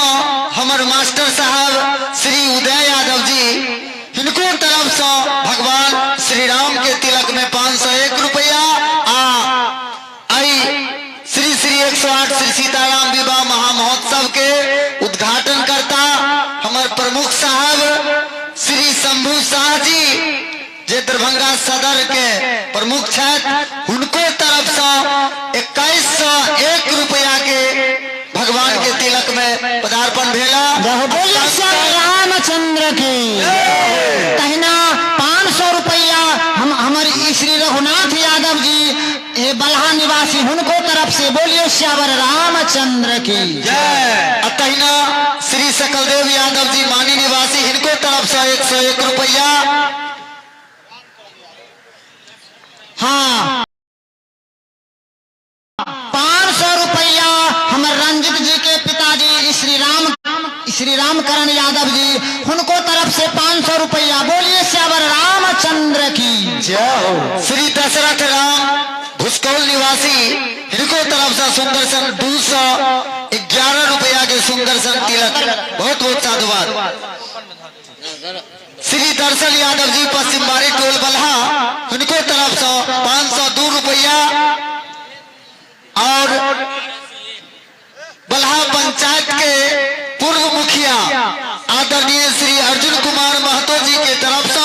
हमर मास्टर साहब श्री उदय यादव जी, इनको तरफ से भगवान श्री राम के तिलक में 501 रुपया आई श्री श्री 108 श्री सीताराम विवाह महामहोत्सव के उद्घाटन करता हमर प्रमुख साहब श्री शंभू शाह जी, जे दरभंगा सदर के प्रमुख छथि, उनको तरफ से 2101 रुपया के भगवान के तिलक में पदार्पण भेला। बोलिए श्यावर रामचंद्र की। तहिना 500 रुपया हमारे श्री रघुनाथ यादव जी ये बल्हा निवासी, उनको तरफ से बोलिए श्यावर रामचंद्र की। तहिना श्री सकलदेव यादव जी मानी निवासी, इनको तरफ से 101 रुपया। हाँ 500 रुपया हमारे रंजित जी के पिताजी श्री रामकरण यादव जी, उनको तरफ से 500 रुपया। बोलिए श्यावर रामचंद्र की। श्री दशरथ राम भुसकौल निवासी, इनको तरफ से सुंदर सन 211 रुपया के सुंदर सन तिलक, बहुत बहुत साधुवाद। श्री दर्शन यादव जी पश्चिम बारी टोल बल्हा, उनको तरफ से 502 रुपया। और बल्हा पंचायत के पूर्व मुखिया आदरणीय श्री अर्जुन कुमार महतो जी के तरफ से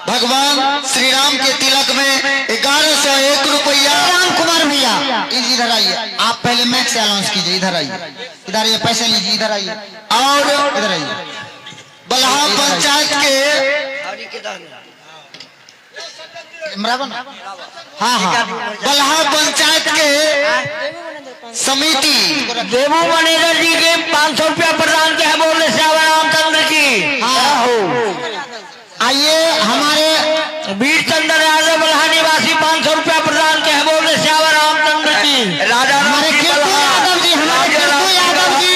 भगवान श्री राम के तिलक में 1101 रुपया। राम कुमार भैया इधर आइए, आप पहले मैक से अनाउंस कीजिए। इधर आइए, इधर आइए, पैसे लीजिए, इधर आइए और इधर आइए। बल्हा पंचायत के हाँ हाँ बल्हा पंचायत के समिति देवू मैनेजर जी के 500 रुपया प्रदान किया है, बोले श्यावर रामचंद्र की। हाँ आइए हमारे वीर चंद्र यादव बल्हा निवासी 500 रुपया प्रदान किया है, बोले श्यावर रामचंद्र की। राजा हमारे कीर्तु यादव जी, हमारे कीर्तु यादव जी,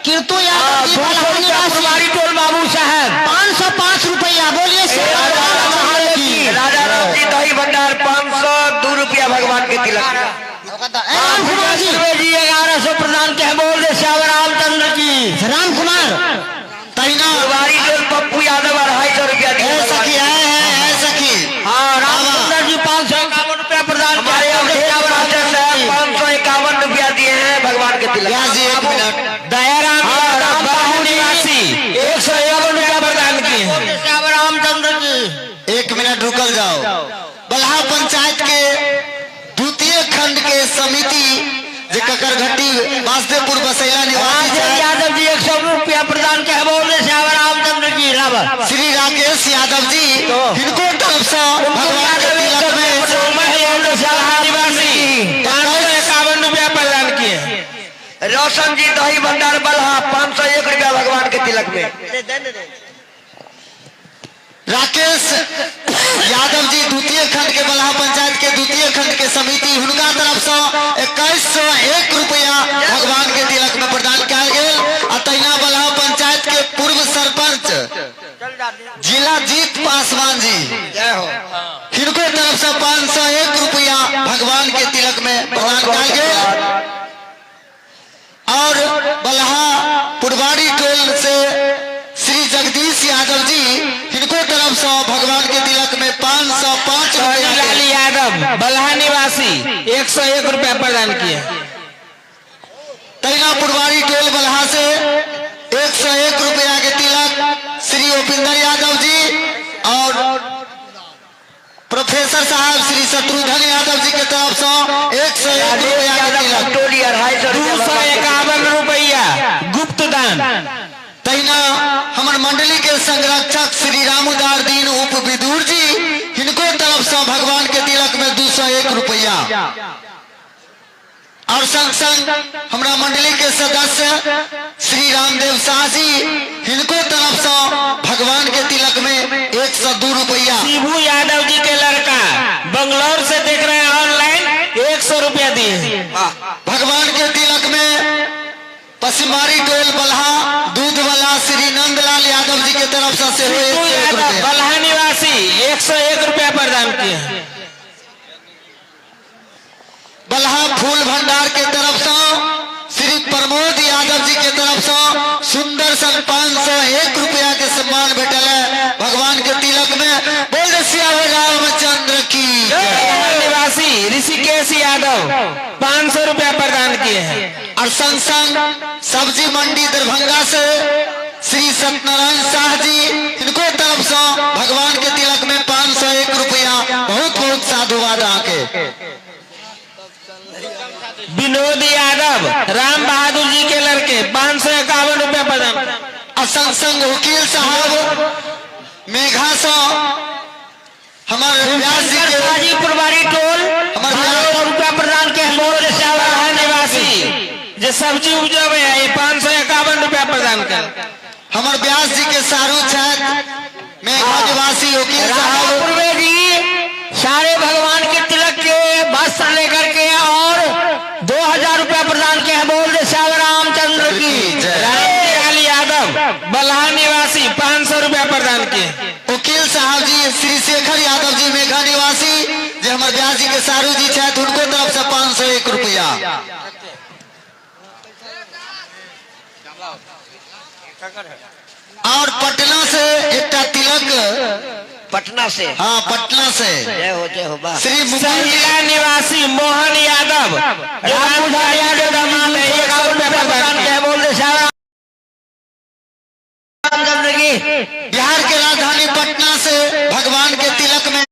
कीर्तु यादव जी बल्हा निवासी टोल बाबू साहब 505 रुपया। बोलिए श्यावर रामचंद्र की। राजा राम जी दही भंडार 502 रुपया भगवान के तिलक। राम कुमार जी 1100 प्रदान किया है, बोले श्यावर रामचंद्र की। राम कुमार तहिना वारी टोल पप्पू यादव 250 रुपया दिया है भगवान सखी के। है सखी। हाँ रामचंद्र जी 551 रुपया प्रदान किया है, 551 रुपया दिए हैं भगवान के तिलक। व्यास जी 1 मिनट। ककरघट्टी वासुदेवपुर बसैला निवासी छथि यादव जी 100 रुपया प्रदान के बोल श्याम रामचंद्र की रावत श्री राकेश यादव जी हिनको तरफ से भगवान के तिलक में 551 रुपया प्रदान किए। रोशन जी दही भंडार बलहा 501 रुपया भगवान के तिलक में। राकेश यादव जी द्वितीय खंड के बलहा पंचायत के द्वितीय खंड के समिति हुनका तरफ से 2101 रुपया भगवान के तिलक में प्रदान कल गेल। तहिना बलहा पंचायत के पूर्व सरपंच जिला जीत पासवान जी हिनको तरफ से 501 रुपया भगवान के तिलक में प्रदान कल गेल। और बलहा पुरवाड़ी टोल से श्री जगदीश यादव जी इनको तरफ से भगवान के तिलक में 505 रुपया लाल यादव बलहा निवासी 101 रुपया प्रदान किए। तैना पुरवाड़ी टोल बलहा से 101 रुपया के तिलक श्री उपिंदर यादव जी और प्रोफेसर साहब श्री शत्रुघ्न यादव जी के तरफ से 101 रुपया के तिलक 251 रुपया गुप्त दान। तहिना हमर मंडली के संरक्षक श्री रामोदार दीन उप विदुर जी इनको तरफ से भगवान के तिलक में 201 रुपया और संग संग हमारा मंडली के सदस्य श्री रामदेव शाह जी इनको तरफ से भगवान के तिलक में 102 रुपया। शिबू यादव जी के लड़का बंगलौर से देख रहे हैं ऑनलाइन 100 रुपया दिए। भगवान के तिलक में पश्चिमारी टोल बलहा दूध वाला श्री नंदलाल यादव जी के तरफ से शिबू यादव बलहा निवासी 101 रुपया प्रदान किए। बलहा फूल भंडार के तरफ से श्री प्रमोद यादव जी के तरफ से सुंदर सन 501 रुपया के सम्मान भेटल है भगवान के तिलक में। बोल श्याम रामचंद्र की निवासी ऋषिकेश यादव 500 रुपया प्रदान किए हैं। और संग संग सब्जी मंडी दरभंगा से श्री सत्यनारायण शाह जी इनको तरफ से भगवान के तिलक में 501 रुपया बहुत बहुत साधुवाद आके। विनोद यादव राम बहादुर जी के लड़के 551 रुपया प्रदान। और संग संग वकील साहब मेघा से हमारे व्यास जी के हाजीपुरवाड़ी टोल हमारे 100 रुपया प्रदान के बोल श्याम बलहा निवासी जो सब्जी उपजावे है ये 551 रुपया प्रदान कर। हमारे व्यास जी के सारू छत मेघा निवासी वकील साहब पूर्वे जी सारे भगवान के तिलक के वस्त्र लेकर के और 2000 रुपया प्रदान के बोल श्याम रामचंद्र की रामलाल यादव बलहा निवासी 500 रुपया प्रदान किए। वकील साहब जी श्री शेखर यादव जी मेघा निवासी जो हमारे व्यास जी के सारू जी छत उनको तरफ से 501 रुपया। और पटना से एक तिलक पटना से हाँ पटना से जय हो वाह। श्री मुकुल सहिला निवासी मोहन यादव बिहार के राजधानी पटना से भगवान के तिलक में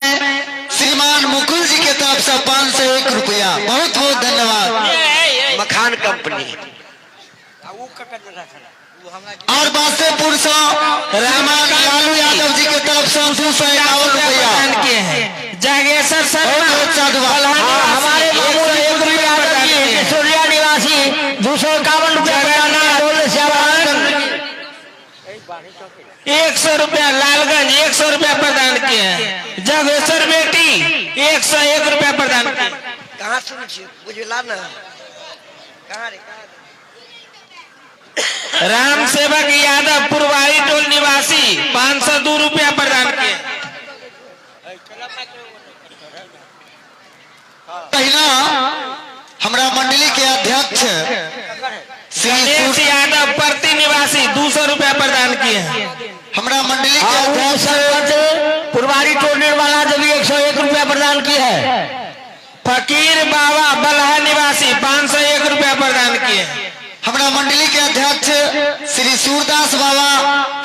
श्रीमान मुकुल जी के तरफ से 501 रुपया बहुत बहुत धन्यवाद। मखान कंपनी। और बासेपुर से श्रीमान लालू यादव जी के तरफ से 251 रुपया प्रदान किए हैं। जागेश्वर शर्मा बहुत साधुवाद। हमारे सूर्या निवासी 251 रुपया 100 रुपया लालगंज 100 रुपया प्रदान किए हैं। जागेश्वर बेटी 101 रुपया प्रदान किए। कहाँ सुन बुझला ना कहाँ रे राम सेवक यादव पुरवारी टोल निवासी 502 रुपया प्रदान किए। पहिना हमारा मंडली के अध्यक्ष श्री गणेश यादव प्रति निवासी 200 रुपया प्रदान किए हैं। हमारा मंडली के अध्यक्ष पुरवारी टोलने वाला जब 101 रुपया प्रदान की है। फकीर बाबा बलहा निवासी 501 रुपया प्रदान किए हैं। हमारा मंडली के अध्यक्ष श्री सूरदास बाबा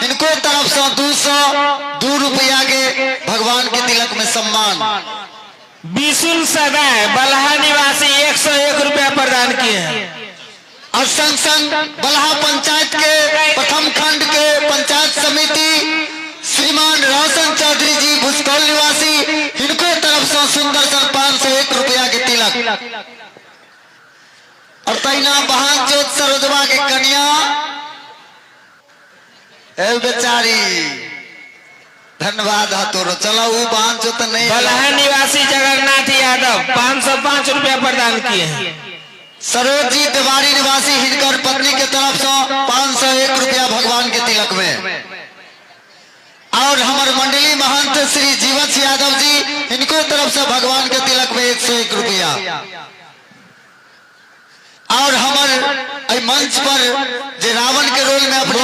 इनको तरफ से 202 रुपया के भगवान के तिलक में सम्मान। बिशुल सदाय बलहा निवासी 101 रुपया प्रदान किए हैं। और संग संग बलहा पंचायत के प्रथम खंड के पंचायत समिति श्रीमान रोशन चौधरी जी भुसकौल निवासी, इनको तरफ से सुंदर सन 501 रुपया के तिलक। और तैना बहान जोत सरोजवा के कन्या ए बेचारी धन्यवाद हाथों चलो वो बहान जोत नहीं। बलहा निवासी जगन्नाथ यादव 505 रुपया प्रदान किए हैं। सरोज जी तिवारी निवासी हिनकर पत्नी के तरफ से 501 रुपया भगवान के तिलक में। और हमारे मंडली महंत श्री जीवछ यादव जी, इनको तरफ से भगवान के तिलक में 101 रुपया। और हमारे मंच पर जो रावण के रोल में अपने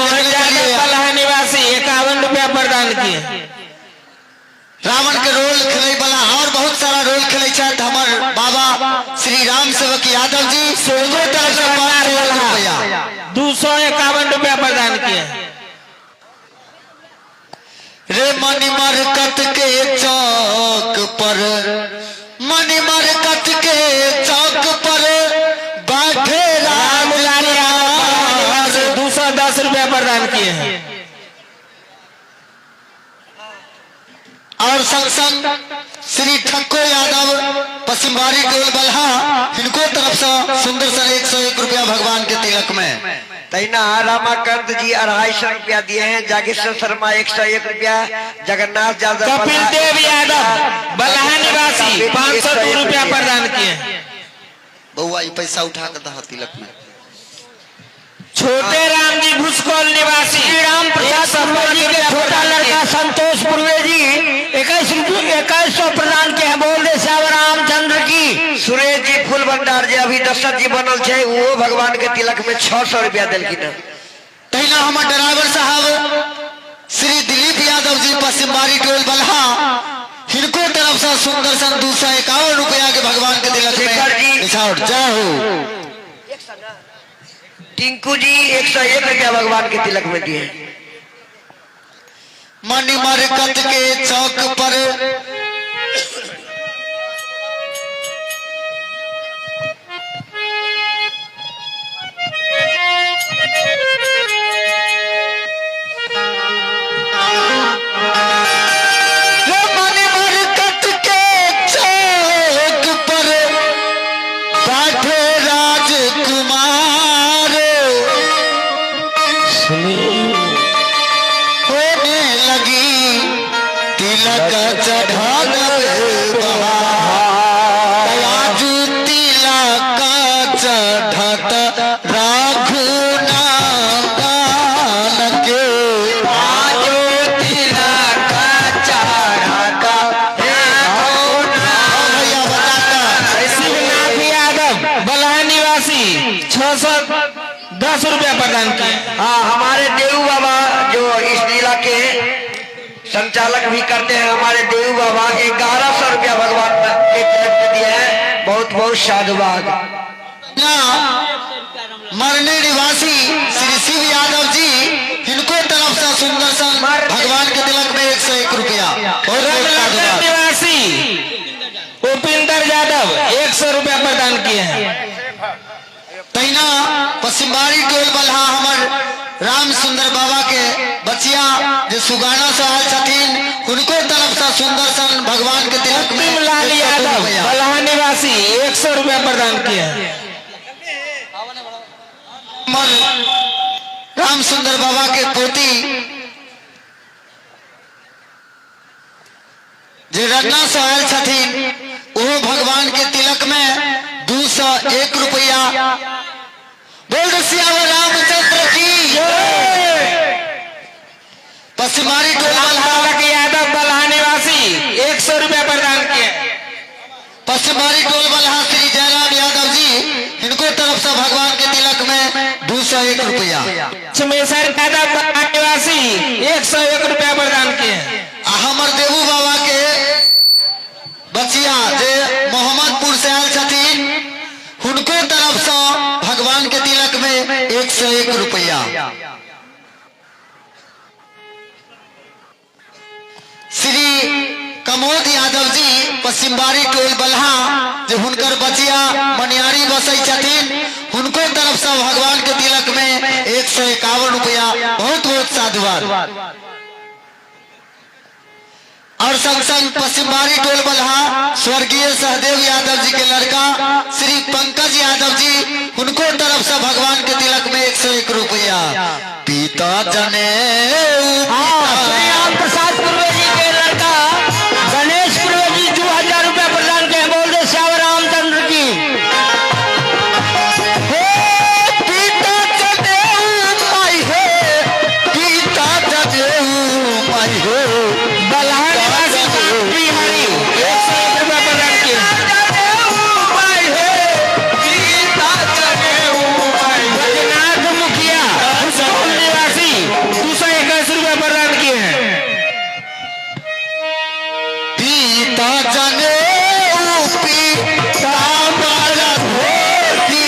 बलहा निवासी 51 रुपया प्रदान किए। रावण के रोल खेले वाला और बहुत सारा रोल खेले छथि हमार बाबा श्री राम सेवक यादव जी, सोजो तरफ से 501 रुपया 251 रुपया प्रदान किए। रे मणिमरकत के चौक पर, मणिमरकत के चौक पर बैठे राम 210 रुपया प्रदान किए हैं। और संग संग श्री ठक्को यादव पश्चिमबाड़ी टोल बलहा, इनको तरफ से सुंदर सा 101 रुपया भगवान के तिलक में। तैना रामाकांत जी 250 रुपया दिए हैं। जागेश्वर शर्मा 101 रुपया। जगन्नाथ यादव कपिल देव यादव बलहा निवासी 502 रुपया प्रदान किए। बउआ ये पैसा उठा कर दहा तिलक में। छोटे राम जी भुसकौल निवासी श्री राम प्रसाद शर्मा जी के छोटा लड़का संतोष पूर्वे जी 2100 प्रदान के हैं। बोल दे श्याम रामचंद्र की। सुरेश जी फूल भंडार जी अभी दशरथ जी बनल है, वो भगवान के तिलक में 600 रुपया दिलखिन। तैना हमारे ड्राइवर साहब श्री दिलीप यादव जी पश्चिमबाड़ी टोल बलहा, इनको तरफ से सुंदर सन 251 रुपया के भगवान के तिलक में। जय हो। टिंकू जी 101 रुपया भगवान के तिलक में दिए। मणिमरकत के चौक पर मणिमरकत के चौक पर बैठे राजकुमार, होने लगी तिलक चढ़ान आजू तिलक चढ़त रघुनाथन के। आजू तिलक चढ़त शिवनाथ यादव बलहा निवासी 610 रुपया प्रदान किए। हाँ, हमारे देव बाबा जो इस जिला के संचालक भी करते हैं, हमारे देव बाबा 1100 रुपया भगवान के तिलक में दिए हैं। बहुत बहुत साधुवाद। मरने निवासी श्री शिव यादव जी, इनको तरफ से सुंदर सन भगवान के तिलक में 101 रुपया। रमलागढ़ निवासी उपिंदर यादव 100 रुपया प्रदान किए हैं। तैना पश्चिमबाड़ी टोल बलहा हमर राम सुंदर बाबा के बचिया जो सुगाना से आयल छथिन, उनको तरफ से सुंदर सन भगवान के तिलक में लाल यादव बलहा निवासी 100 रुपया प्रदान किए हैं। राम सुंदर बाबा के पोती जो रत्ना से आयल छथिन, वो भगवान के तिलक में 201 रुपया। बोल दो श्याम रामचंद्र की। पश्चिमबाड़ी टोल बलहा यादव बलहा निवासी 100 रुपया प्रदान किए। पश्चिमबाड़ी टोल बलहा श्री जयराम यादव जी, इनको तरफ से भगवान के तिलक में 201 रुपया। चमेसर यादव बलहा निवासी 101 रुपया प्रदान किए। हमर देवू बाबा के बचिया जे मोहम्मदपुर से आयल छथिन, उनको तरफ से भगवान के तिलक में 101 रुपया। श्री प्रमोद यादव जी पश्चिम बारी टोल बल्हा जो हुनकर बचिया मनियारी बसई छथिन उनको तरफ से भगवान के तिलक में 151 रुपया बहुत बहुत साधुवाद। और संग संग पश्चिम बारी टोल बल्हा स्वर्गीय सहदेव यादव जी के लड़का श्री पंकज यादव जी उनको तरफ से भगवान के तिलक में 101 रुपया। पिता जने श्री राम प्रसाद पूर्वे जी के लड़का गणेश पूर्वे जी 2000 रुपया प्रदान किए। बोल दे श्याम रामचंद्र की। पिता जनेऊ माई हे, पिता जनेऊ माई हे, बल्हा निवासी बिहारी 101 रुपया प्रदान किए। बैजनाथ मुखिया सुसौल निवासी 221 रुपया प्रदान किए हैं। पिता जनेऊ पिता मारा धोती,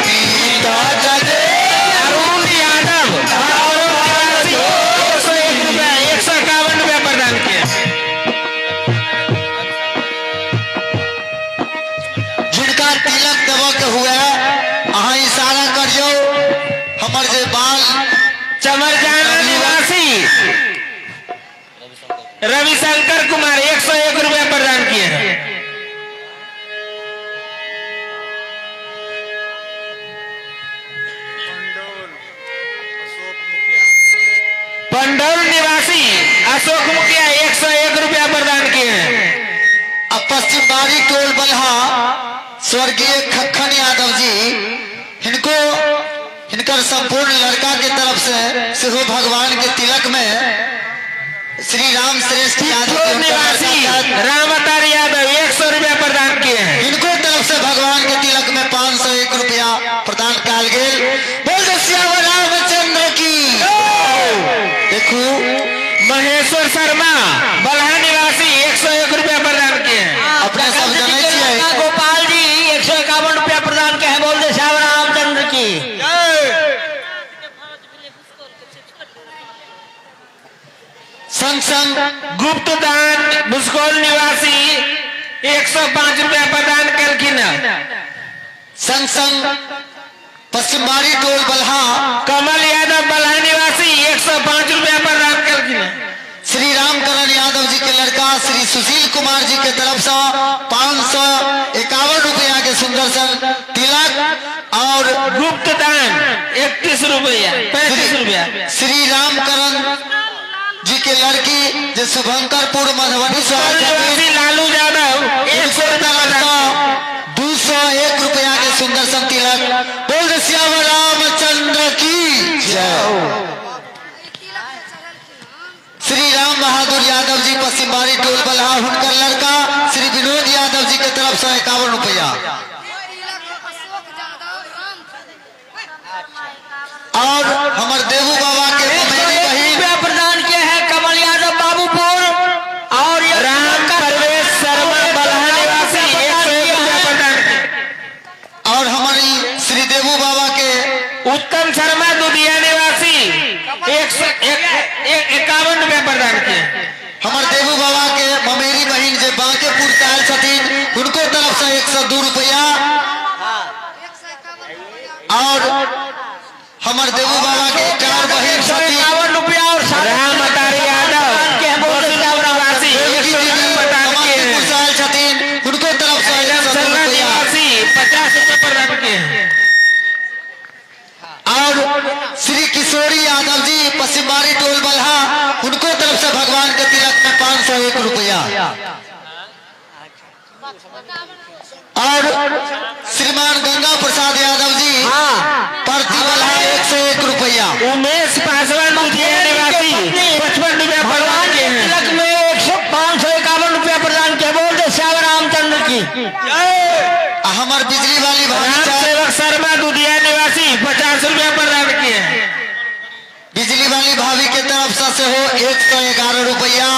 पिता जनेऊ अरुण यादव निवासी 101 रुपया 151 रुपया प्रदान किए। जिनका तिलक देव के हुए अहाँ इशारा करियो हमर जे बाल चमरजाना निवासी रविशंकर कुमार 101 रुपया प्रदान किए हैं। पंडौल निवासी अशोक मुखिया 101 रुपया प्रदान किए हैं। अब पश्चिम बारी टोल बल्हा स्वर्गीय खक्खन यादव जी इनको इनकर संपूर्ण लड़का के तरफ से हो भगवान के तिलक में श्री राम श्रेष्ठ यादव के उनका निवासी लड़का था। रामअवतार यादव 100 रुपया प्रदान किए हैं। इनको तरफ से भगवान के तिलक में 501 रुपया प्रदान काल गेल। बोल दे श्याम रामचंद्र की। देखो महेश्वर शर्मा बल्हा निवासी 101 रुपया प्रदान किए हैं। अपने सब जाने छियै गोपाल जी 151 रुपया प्रदान किए हैं। बोल दे श्याम रामचंद्र की। संग संग गुप्त दान भुसकोल निवासी 105 रुपया प्रदान करकिन। संग संग पश्चिम बारी टोल बल्हा कमल यादव बल्हा निवासी 105 रुपया प्रदान करकिन। श्री रामकरण यादव जी के लड़का श्री सुशील कुमार जी के तरफ से 551 रुपया के सुंदर सा तिलक और गुप्त दान 31 रुपया 35 रुपया। श्री रामकरण जी के लड़की जो शुभंकरपुर मधुबनी से निवासी लालू यादव 100 रुपया 201 रुपया के सुंदर सा तिलक। बोल दे श्याम रामचंद्र की जय। श्री राम बहादुर यादव जी पश्चिम बारी टोल बल्हा उनकर लड़का श्री विनोद यादव जी के तरफ से 51 रुपया। और हमारे देवू बाबा के मेरी बहन प्रदान किए हैं कमल यादव बाबूपुर और राम परवेश शर्मा बल्हा निवासी 101 रुपया प्रदान किए। और हमारी श्री देवू बाबा के उत्तम शर्मा दुधिया निवासी 151 रुपया प्रदान किए। हमारे देवू बाबा के ममेरी बहन जो बांकेपुर के आयल छथिन उनको तरफ से 102 रुपया। और हमारे देवू बाबा के 4 बहन छथिन 51 रुपया और रामअवतार यादव निवासी 100 रुपया प्रदान किए हैं। से आयल छथिन उनको तरफ से 102 शर्मा रुपया। निवासी 50 रुपया प्रदान किए हैं। और श्री किशोरी यादव जी पश्चिम बारी टोल बल्हा उनको तरफ से भगवान के तिलक में 501 रुपया। और श्रीमान गंगा प्रसाद यादव जी प्रति बल्हा 101 रुपया। उमेश पासवान दुधिया निवासी 55 रुपया प्रदान किए हैं। तिलक में 551 रुपया प्रदान किया। बोल दे श्याम रामचंद्र की। हमार बिजली वाली राम भाभी सेवक शर्मा दुधिया निवासी 50 रुपया प्रदान किए हैं। बिजली वाली भाभी के तरफ से हो 111 रुपया।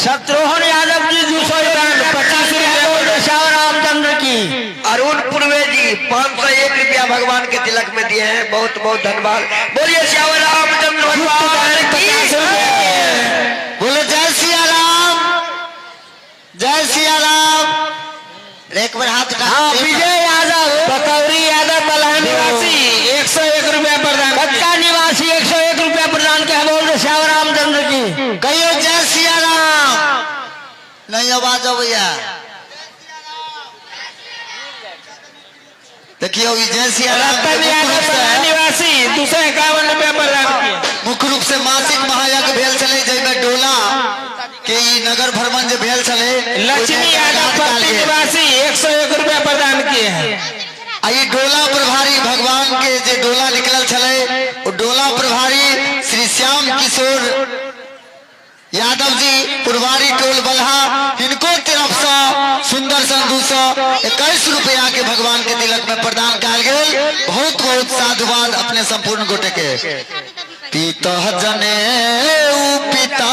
शत्रुघ्न यादव जी 250 रुपया। बोल दे श्याम रामचंद्र की। अरुण पूर्वे जी 501 रुपया भगवान के तिलक में दिए हैं। बहुत बहुत धन्यवाद। बोलिए श्याम रामचंद्र भगवान की। बोले जय सिया राम। नहीं आवाज अवैया। देखियो जय सिया राम रतन यादव बलहा निवासी 251 रुपया प्रदान किए। मुख्य रूप से मासिक महायज्ञ भेल चले जैमे डोला के ई नगर भ्रमण जो भेल चले। लक्ष्मी यादव पट्टी निवासी 101 रुपया प्रदान किए हैं। आई डोला प्रभारी भगवान के जे डोला निकल चले वो डोला प्रभारी श्री श्याम किशोर यादव जी पुरवारी टोल बल्हा इनको तरफ से सुंदर सन 221 रुपया के भगवान के तिलक में प्रदान कल गए। बहुत बहुत साधुवाद अपने संपूर्ण गोटे के पिता जने पिता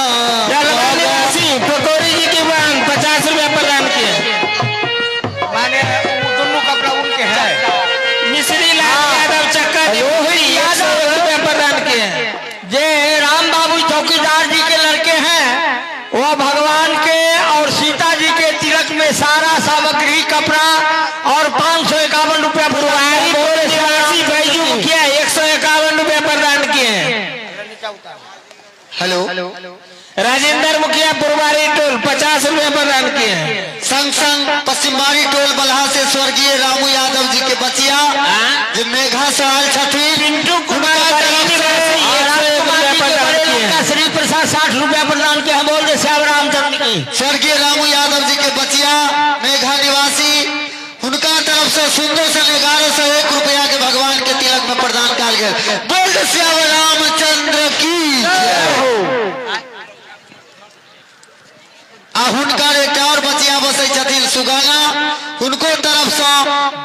निवासी पकौड़ी जी की बहन 50 रुपया प्रदान किए। माने दोनों कपड़ा उनके है। मिश्री लाल यादव चक्का जी 101 रुपया प्रदान किए हैं। जे राम बाबू चौकीदार जी के लड़के हैं वह भगवान के और सीता जी के तिलक में सारा सामग्री कपड़ा और 551 रुपया पुरवारी टोल निवासी बैजू मुखिया 151 रुपया प्रदान किए हैं। हेलो राजेंद्र मुखिया पुरवारी टोल 50 रुपया प्रदान किए हैं। संग संग पश्चिमबाड़ी टोल बल्हा से स्वर्गीय रामू यादव जी के बचिया जो मेघा से आयल छथिन पिंटू कुमार बलहा निवासी 101 रुपया प्रदान किए हैं। श्री प्रसाद 60 रुपया प्रदान के हम बोल रहे श्याम रामचंद्र की। स्वर्गीय रामू यादव जी के बचिया मेघा निवासी उनका तरफ से सुंदर से 1101 रुपया के भगवान के तिलक में प्रदान कल गए। बोल श्याम रामचंद्र की जय। हुनकर एक और बचिया बसे छथिन सुगाना उनको तरफ से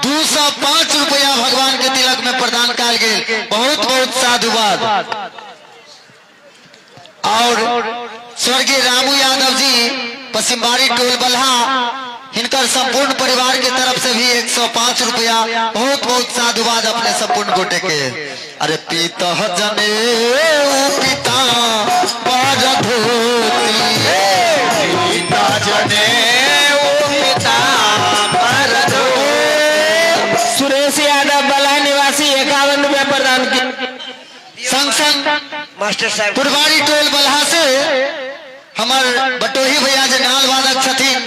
205 रुपया भगवान के तिलक में प्रदान कल गए। बहुत बहुत साधुवाद। और स्वर्गीय रामू यादव जी पश्चिमबाड़ी टोल बल्हा इनकर संपूर्ण परिवार के तरफ से भी 105 रुपया बहुत बहुत साधुवाद अपने संपूर्ण गोटे के। अरे पिता जने पिता पर धोती पिता जने पिता पर धोती। सुरेश यादव बलहा निवासी 51 रुपया प्रदान किए। संग संग मास्टर साहब पुरवारी टोल बल्हा से हमार बटोही भैया जो नाल वादक छथिन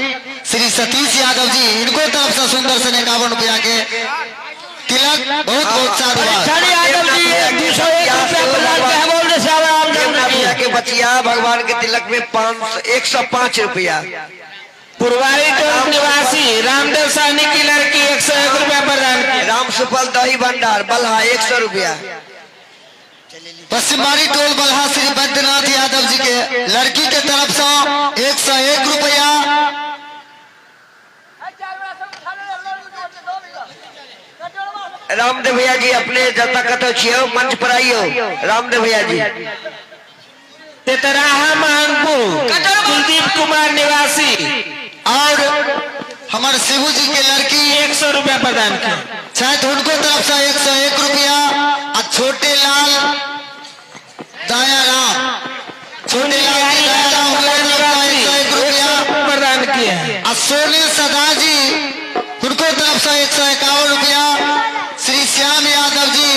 श्री सतीश यादव जी इनको तरफ से सुंदर से 51 रुपया के तिलक बहुत बहुत साधुवाद। यादव जी 201 रुपया प्रदान के हम बोल रहे श्याम रामचंद्र के बचिया भगवान के तिलक में 105 रुपया। पुरवारी टोल निवासी रामदेव साहनी की लड़की 101 रुपया प्रदान किए। राम सुपल दही भंडार बल्हा 100 रुपया। पश्चिमबाड़ी टोल बल्हा श्री बैद्यनाथ यादव जी के लड़की के तरफ से 101 रुपया। रामदेव भैया जी अपने जब तक छियो मंच पर आइयो रामदेव भैया जी। तेतराहा महनपुर कुलदीप कुमार निवासी और हमारे शिवू जी के लड़की 100 रुपया प्रदान किए। शायद उनको तरफ से 101 रुपया। और छोटे लाल दया राम छोटे लाल की दया राम उनको तरफ से 101 रुपया प्रदान किए हैं। और सोने सदा जी उनको तरफ से 151 रुपया। श्री श्याम यादव जी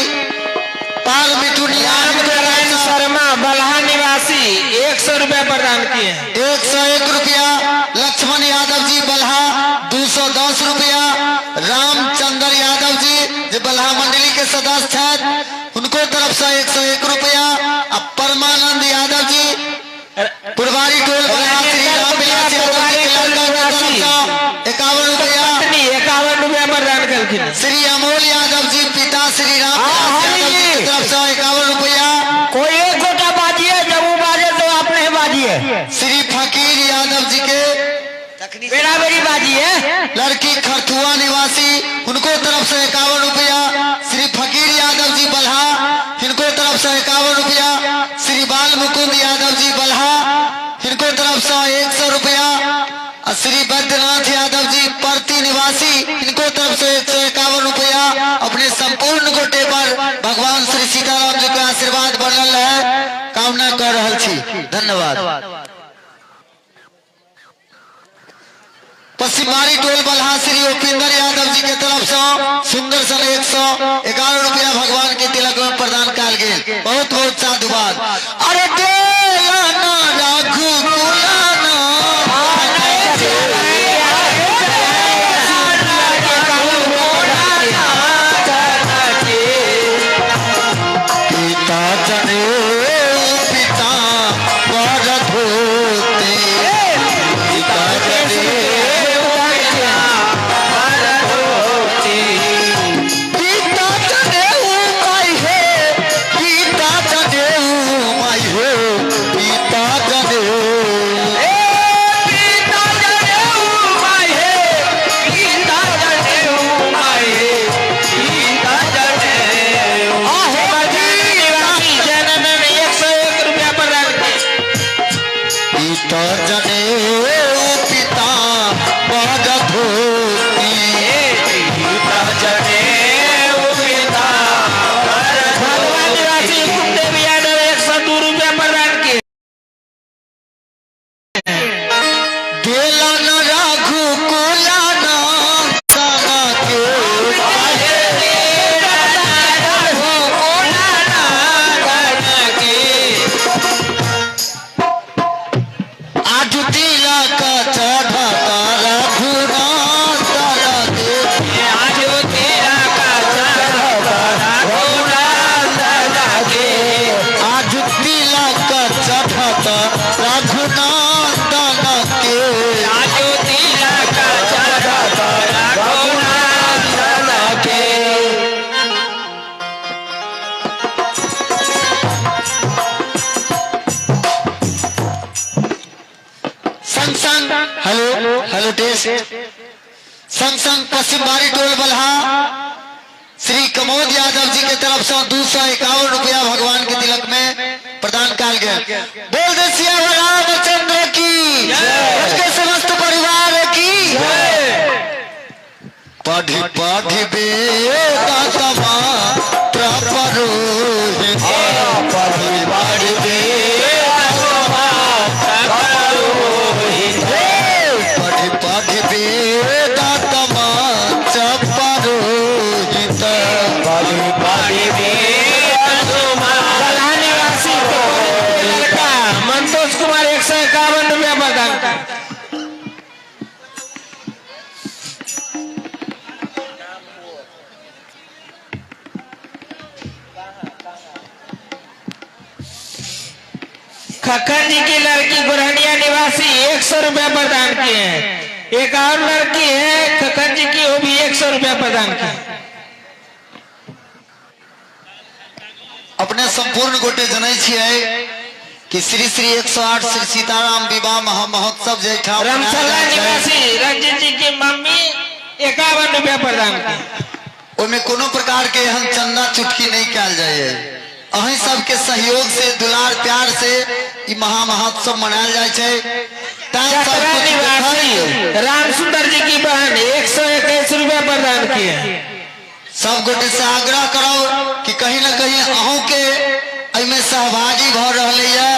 पार मिठुनिया नारायण शर्मा बलहा निवासी 100 रुपया प्रदान किए हैं। 101 रुपया। लक्ष्मण यादव जी बल्हा 210 रुपया। रामचंद्र यादव जी जो बल्हा मंडली के सदस्य हैं उनको तरफ से 101 रुपया। अब परमानंद यादव जी पुरवारी टोल बल्हा श्री रामविलास यादव जी के लड़का के तरफ से 51 रुपया। 51 रुपया प्रदान करके। श्री अमोल यादव जी पिता श्री रामविलास यादव जी की तरफ से 51 रुपया। कोई एक गोटा बाजिए जब वो बाजे तो आपने बाजिए। श्री फकीर यादव जी के मेरा मेरी बाजिए। लड़की खरथुआ निवासी उनको तरफ से 51 रुपया। श्री फकीर यादव जी बल्हा इनको तरफ से 51 रुपया। श्री बाल मुकुंद यादव जी बल्हा इनको तरफ से 100 रुपया। और श्री बैद्यनाथ यादव जी परती निवासी इनको तरफ से 151 रुपया। अपने संपूर्ण गोटे पर भगवान श्री सीताराम जी के आशीर्वाद बनल है कामना कर रहल छी। धन्यवाद। पश्चिमबाड़ी टोल बल्हा श्री उपेंद्र यादव जी के तरफ से सुंदर सन 111 रुपया भगवान के तिलक में प्रदान कल गए। बहुत बहुत साधुवाद। अरे रघुनंदन के राजो तिलक चढ़त रघुनंदन के। संग संग हेलो हेलो टेस्ट संग संग पश्चिम बारी टोल बल्हा श्री कमोद यादव जी के तरफ से 251 रुपया भगवान के तिलक में प्रदान किया गया। बोल दे सिया रामचंद्र की उसके समस्त परिवार की पढ़ी पढ़ी वेद मात्र परोहित पढ़ी पढ़ी पढ़ी पढ़ी वेद मात्र परोहित पढ़ी पढ़ी बल्हा निवासी लड़का मंतोष कुमार 151 रुपया प्रदान कर। खक्खन जी की लड़की गुरहनिया निवासी 100 रुपया प्रदान किए हैं। एक और लड़की है खक्खन जी की, वो भी 100 रुपया प्रदान की। अपने संपूर्ण गोटे जनै छियै कि श्री श्री 108 श्री सीताराम विवाह महोत्सव जे ठाम रामसला निवासी रंजित जी की मम्मी 51 रुपया प्रदान की। ओमे कोनो प्रकार के हम चंदा चुटकी नहीं कल जाए। अहीं सबके सहयोग से दुलार प्यार से ई महोत्सव मनायल जाए छे। चतरा निवासी राम सुंदर जी की बहन 121 रुपया प्रदान किए। सब गोटे से आग्रह करो कि कहीं न कहीं अहों के एमे सहभागी भ रहले है,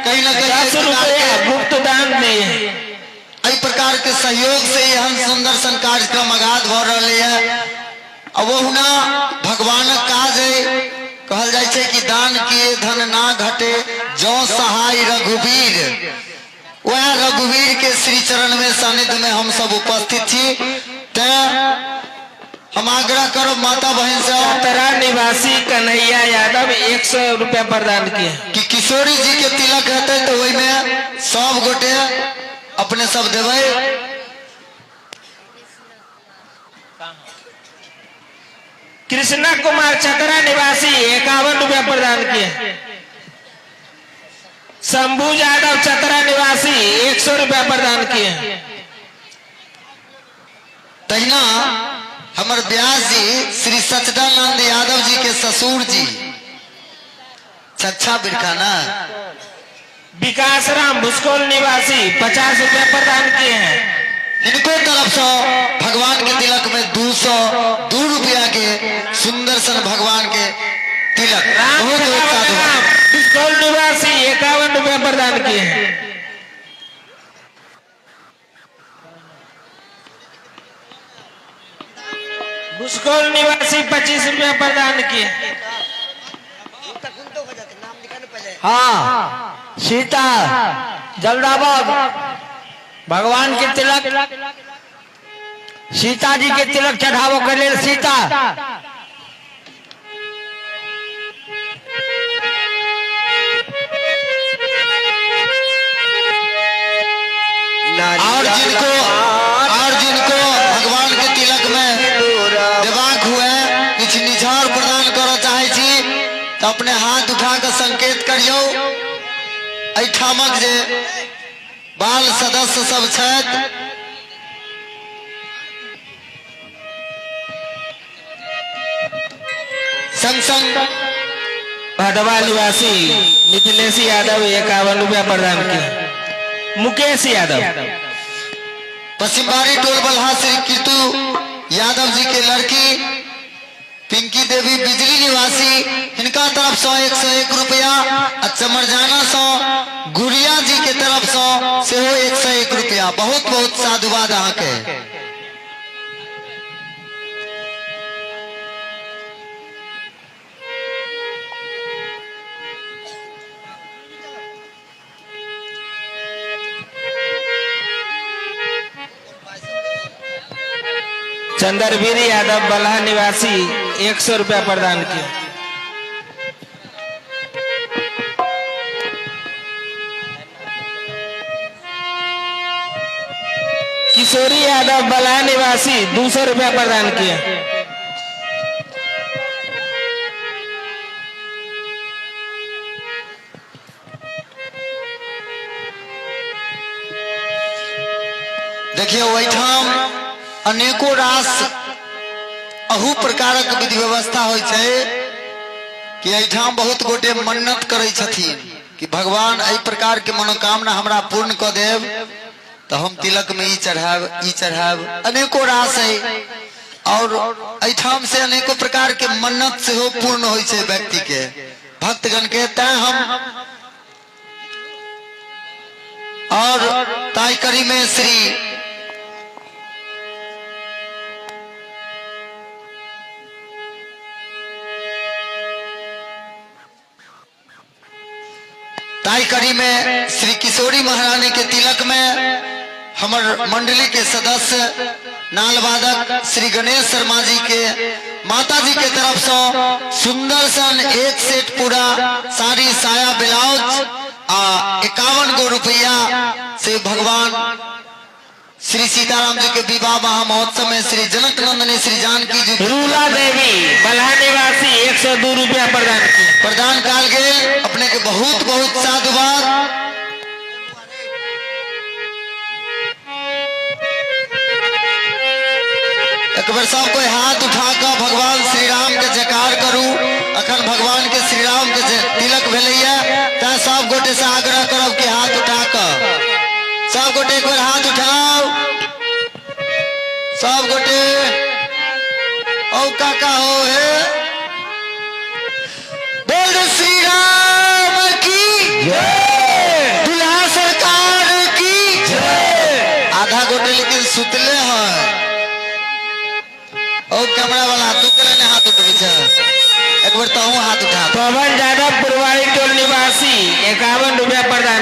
कहीं न कहीं 10 रुपया गुप्त दान दिए। एहि प्रकार के सहयोग से हम सुंदर सन कार्यक्रम आगाज भ रहले है। अब ओहुना भगवानक काज है, कहल जाय छे कि दान किए धन ना घटे जो सहाय रघुवीर। वह रघुवीर के श्री चरण में सानिध्य में हम सब उपस्थित छी। ते हम आग्रह करो माता बहन से चतरा निवासी कन्हैया यादव 100 रुपया प्रदान किए कि किशोरी जी के तिलक हेतै तो ओहि में सब गोटे अपने सब देबै। कृष्णा कुमार चतरा निवासी 51 रुपया प्रदान किए। शंभू यादव चतरा निवासी 100 रुपया प्रदान किए। तहिना हमर व्यास जी श्री सच्चिदानंद यादव जी के ससुर जी छच्छा बिरखाना विकास राम भुसकोल निवासी 50 रुपया प्रदान किए हैं। इनको तरफ से भगवान के तिलक में 202 रुपया के सुंदर सन भगवान के तिलक बहुत भुसकोल निवासी 51 रुपया प्रदान किए हैं। भुसकोल निवासी 25 रुपया प्रदान किए। हाँ सीता जलदाबाद भगवान के तिलक सीता जी के तिलक चढ़ावो के लिए सीता और जिनको भगवान के तिलक में देवाक हुए कुछ निझार प्रदान करो चाहे छी तो अपने हाथ उठा कर संकेत करियो। एठामक जे बाल सदस्य सब छथि संग संग भदवा निवासी मिथिलेश यादव 51 रुपया प्रदान किए। मुकेश यादव पश्चिम बारी टोल बल्हा श्री कीर्तु यादव जी के लड़की पिंकी देवी बिजली निवासी इनका तरफ से 101 रुपया। चमरजाना से गुड़िया जी के तरफ से 101 रुपया। बहुत बहुत साधुवाद अहाँ के। चंद्रवीर यादव बल्हा निवासी 100 रुपया प्रदान किए। किशोरी यादव बलहा निवासी 200 रुपया प्रदान किए। देखिए ओहिठाम अनेको रास अहू प्रकारक विधि व्यवस्था होइ छै कि एहिठाम बहुत गोटे मन्नत करै छथिन कि भगवान एहि प्रकार के मनोकामना हमरा पूर्ण कऽ देव तो हम तिलक में ई चढ़ाब अनेको रास है। और एहिठाम से अनेको प्रकार के मन्नत से हो पूर्ण होइ छै व्यक्ति के भक्तगण के। तैं हम और ताई करी में श्री ताई करी में श्री किशोरी महारानी के तिलक में हमर मंडली के सदस्य नाल वादक श्री गणेश शर्मा जी के माता जी के तरफ से सुंदर सन एक सेट पूरा साड़ी साया ब्लाउज 51 रुपया से भगवान श्री सीताराम जी के विवाह महा महोत्सव में श्री जनक नंदनी श्री जानकी जी रूला देवी बलहा निवासी 102 रुपया प्रदान काल गए। अपने के बहुत बहुत साधुवाद। एक बार सब कोई हाथ उठाकर भगवान श्री राम के जयकार करू। अखन भगवान के श्री राम के तिलक भेलैया तैं सब गोटे से आग्रह करब कि हाथ उठाकर सब गोटे एक बार हाथ उठाओ। सब गोटे औ काका हो है बोल श्री राम की जय, दुल्हा सरकार की जय। आधा गोटे लेकिन सुतले हैं। ओ कैमरा वाला तू करे हाथ उठ एक बार तो हाथ उठा। पवन यादव पुरवाड़ी टोल निवासी 51 रुपया प्रदान।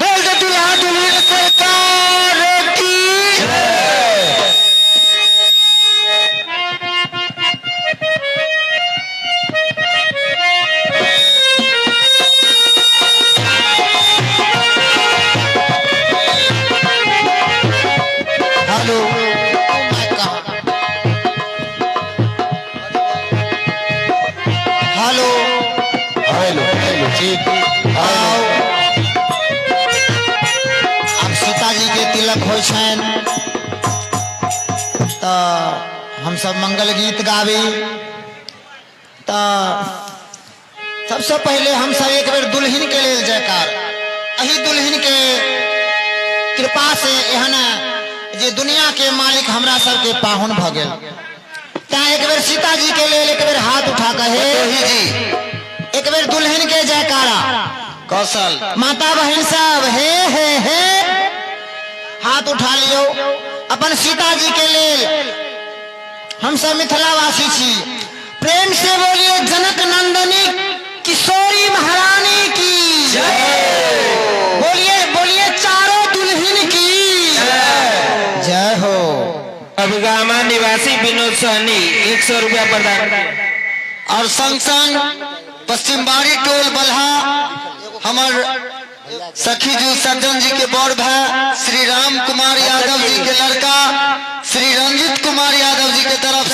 बोल दे दुल्हा दुल्हन सरकार की हेलो हेलो हेलो हेलो ठीक आओ। अब सीताजी के तिलक हो तो हम सब मंगल गीत गावी। तो सबसे पहले हम सब एक बेर दुल्हन के लिए जयकार। अही दुल्हन के कृपा से एहन जे दुनिया के मालिक हमरा सब के पाहुन भ गेल। एक बेर सीता जी के लिए एक बेर हाथ उठा कहे जी एक बेर दुल्हन के जयकारा। कौशल माता बहन सब हे हाथ उठा लियो अपन सीता जी के लिए। हम सब मिथिलावासी छी। प्रेम से बोलिए जनक नंदनी किशोरी महारानी की जय। बोलिए बोलिए चारों दुल्हन की जय हो। अभिगामा निवासी विनोद सहनी 100 रुपया प्रदान। और संग संग पश्चिम बाड़ी टोल बल्हा हमर सखी जी सज्जन जी के बड़ भाई श्री राम कुमार यादव जी के लड़का श्री रंजित कुमार यादव जी के तरफ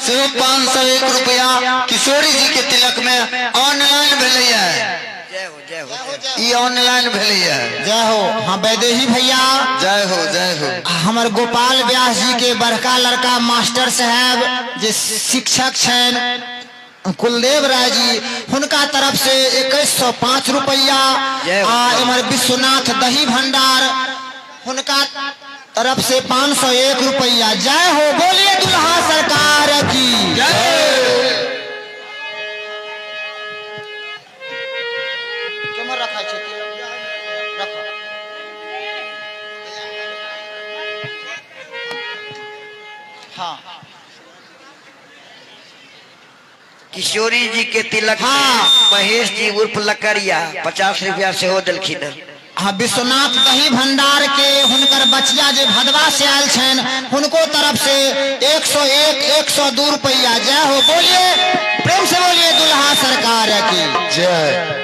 से 501 रुपया किशोरी जी के तिलक में ऑनलाइन भेलैया। ई ऑनलाइन भेलैया। जय हो। हाँ वैदेही भैया जय हो जय हो। हमर गोपाल व्यास जी के बड़का लड़का मास्टर साहब जे शिक्षक छन कुलदेव राय जी हुनका तरफ से 2105 रुपया। इमर विश्वनाथ दही भंडार हुनका तरफ से 501 रुपया। जय हो। बोलिए दुल्हा सरकार की जय। हाँ किशोरी जी के तिलक महेश जी उर्फ लकड़िया 50 रुपया से हो दिलखिन। हाँ विश्वनाथ दही भंडार के हुनकर बचिया जे भदवा से आयल छन हुनको तरफ से 101 102 रुपया। जय हो। बोलिए प्रेम से बोलिए दुल्हा सरकार की जय।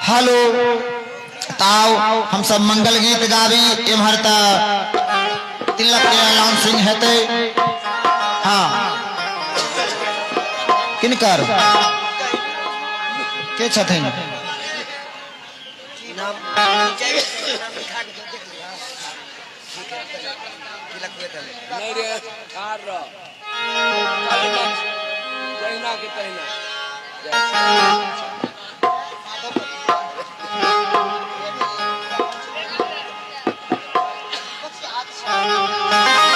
हेलो ताओ हम सब मंगल गीत गावी एम्हर त तिलक के अनाउंसिंग हेते। हाँ किनकर के छथिन नहीं रे ठार रह जहिना के तहिना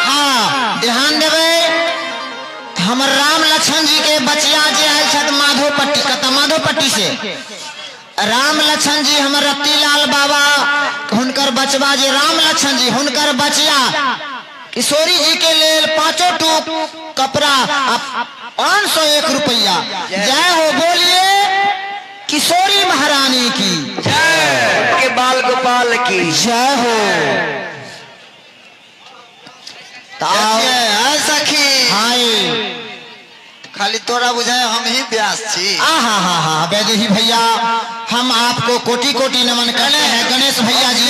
हाँ ध्यान देवे हमर राम लक्ष्मण जी के बचिया जे आयल छथ माधोपट्टी कत माधोपट्टी से राम लक्ष्मण जी हमर रत्तीलाल बाबा हुनकर बचवा जे राम लक्ष्मण जी हुनकर बचिया किशोरी जी के लेल 5 टूक कपड़ा 501 रुपया। जय हो बोलिए किशोरी महारानी की जय के बाल गोपाल की जय हो। सखी हाय खाली तोरा बुझाए हम ही ब्यास छी। हाँ वैदेही भैया हम आपको कोटि कोटि नमन करते हैं। गणेश भैया जी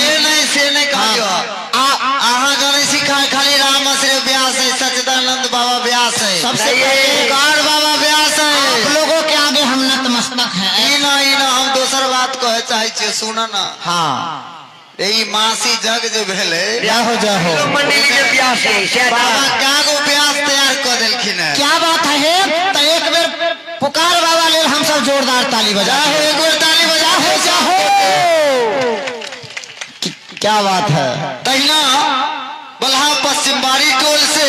से नहीं कहियो आहा जाने सिखाए खाली राम आश्रय व्यास है, सच्चिदानंद बाबा व्यास है, सबसे पहले कार बाबा व्यास है। आप लोगों के आगे हम नतमस्तक हैं। इना हम दोसर बात कहे चाहे छे सुना ना। हाँ यही मासी जग जो भेले जय हो मंडली के ब्यास है बाबा क्या गो व्यास तैयार कर देलखिन है। क्या बात है तो एक बेर पुकार बाबा ले हम सब जोरदार ताली बजा हो एक बेर ताली बजा हो जाहो। क्या बात है। तहिना बल्हा पश्चिम बाड़ी टोल से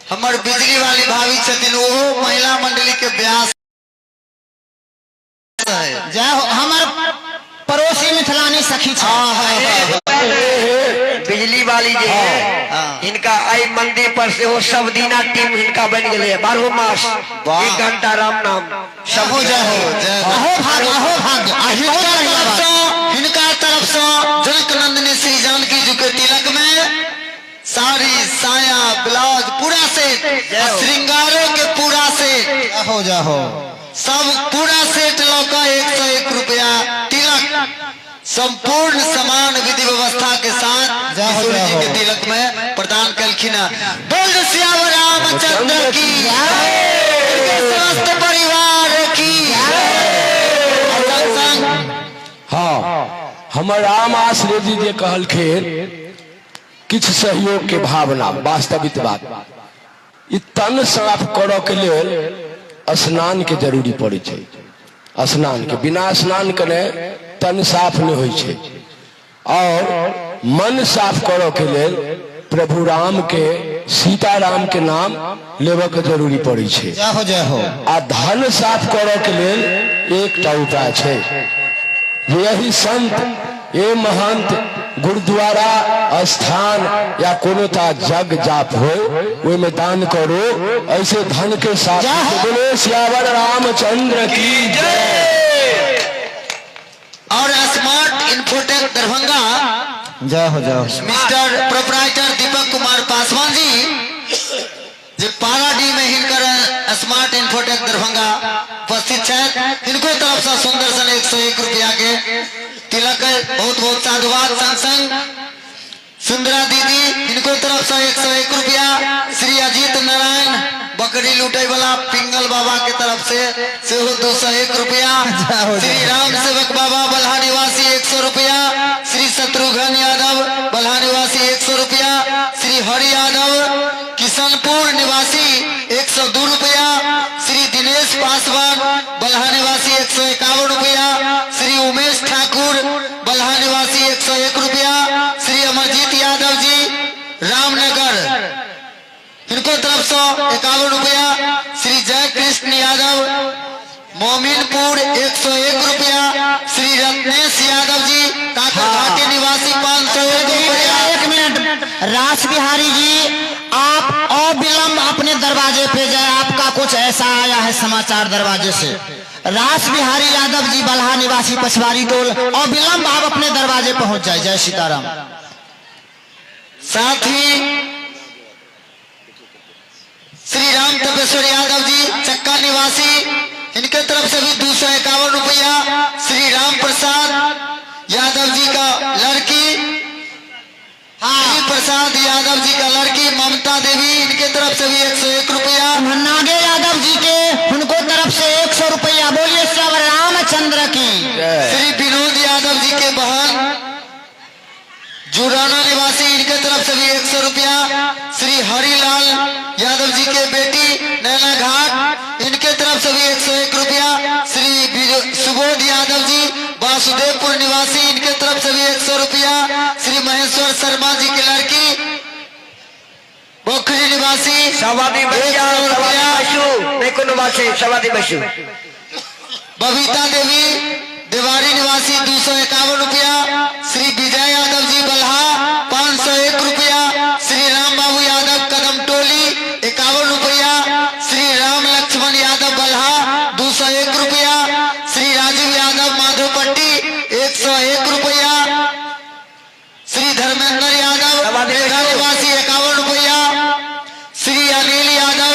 हमार बिजली वाली भाभी छथिन वो महिला मंडली के व्यास है। जय हो हमार पड़ोसी मिथिलानी सखी बिजली वाली जो है इनका आई मंदिर पर से वो सब दीना टीम इनका बन गए 12 मास 1 घंटा राम नाम सब हो जय हो जय हो। अहो भाग्य इनका तरफ से जनक नंदिनी श्री जानकी जी के तिलक में साड़ी साया ब्लाउज पूरा सेट श्रृंगारों के पूरा सेट हो जाहो सब पूरा सेट लौका 101 रुपया तिलक संपूर्ण समान विधि व्यवस्था के साथ किशोरी जी के तिलक में प्रदान कलखिन। बोल सियावर रामचंद्र की समस्त परिवार की। हाँ हमर राम आश्रय जी जे कहलखिन किछ सहयोग के भावना वास्तविक बात ई तन साफ करऽ के लेल स्नान के जरूरी पड़े छै। स्नान के बिना स्नान करे तन साफ नहीं होइ छै और मन साफ करऽ के लेल प्रभु राम के सीता राम के नाम लेवऽ के जरूरी पड़े छै। जय हो आ धन साफ करऽ के लेल एकटा उपाय छै। यही संत ये महंत गुरुद्वारा स्थान या कोनो ता जग जाप हो वो में दान करो ऐसे धन के साथ। बोले सियावर रामचंद्र की जय। और स्मार्ट इन्फोटेक दरभंगा जय हो मिस्टर प्रोपराइटर दीपक कुमार पासवान जी जो पाराडी में हिनकर स्मार्ट इन्फोटेक दरभंगा उपस्थित है। इनको तरफ से सुंदर सन 101 रुपया के तिलक बहुत बहुत साधुवाद। संग संग सुंदरा दीदी इनको तरफ से 101 रुपया। श्री अजीत नारायण बकरी लूटे वाला पिंगल बाबा के तरफ से 201 रुपया। श्री राम सेवक बाबा बल्हा निवासी 100 रुपया। श्री शत्रुघ्न यादव बल्हा निवासी 100 रुपया। श्री हरि यादव किशनपुर निवासी 102 रुपया। श्री दिनेश पासवान बल्हा निवासी 151 रुपया। श्री उमेश ठाकुर बल्हा निवासी 101 रुपया। श्री अमरजीत यादव जी रामनगर इनको तरफ से 51 रुपया। श्री जय कृष्ण यादव मोमिनपुर 101 रुपया। श्री रत्नेश यादव जी घाटी निवासी 501 रुपया। 1 मिनट रास बिहारी जी आप अविलंब अपने दरवाजे पे जाए। आपका कुछ ऐसा आया है समाचार दरवाजे से। रास बिहारी यादव जी बल्हा निवासी पछवारी टोल अविलंब आप अपने दरवाजे पहुंच जाए। जय सीताराम। साथ ही श्री राम तपेश्वर यादव जी चक्का निवासी इनके तरफ से भी 251 रुपया। श्री राम प्रसाद यादव जी का लड़की, श्री प्रसाद यादव जी का लड़की ममता देवी, इनके तरफ से भी 101 रुपया। नागे यादव जी के उनको तरफ से 100 रुपया। बोलिए श्री रामचंद्र की। श्री विनोद यादव जी के बहन जुराना निवासी, इनके तरफ से भी 100 रुपया। श्री हरिलाल यादव जी के बेटी नैना घाट, इनके तरफ से भी 101 रुपया। श्री सुबोध यादव जी वासुदेवपुर निवासी, इनके तरफ से भी 100 रुपया। श्री महेश्वर शर्मा जी की लड़की पोखरी निवासी, सवादी बच्चा, सवादी बच्चू। बबीता देवी देवारी निवासी 251 रुपया। श्री विजय यादव जी बल्हा 501 रुपया। श्री राम बाबू यादव कदम टोली 51 रुपया। श्री राम लक्ष्मण यादव बल्हा 201 रुपया। श्री राजीव यादव माधोपट्टी 101 रुपया। श्री धर्मेंद्र यादव निवासी 51 रुपया। श्री अनिल यादव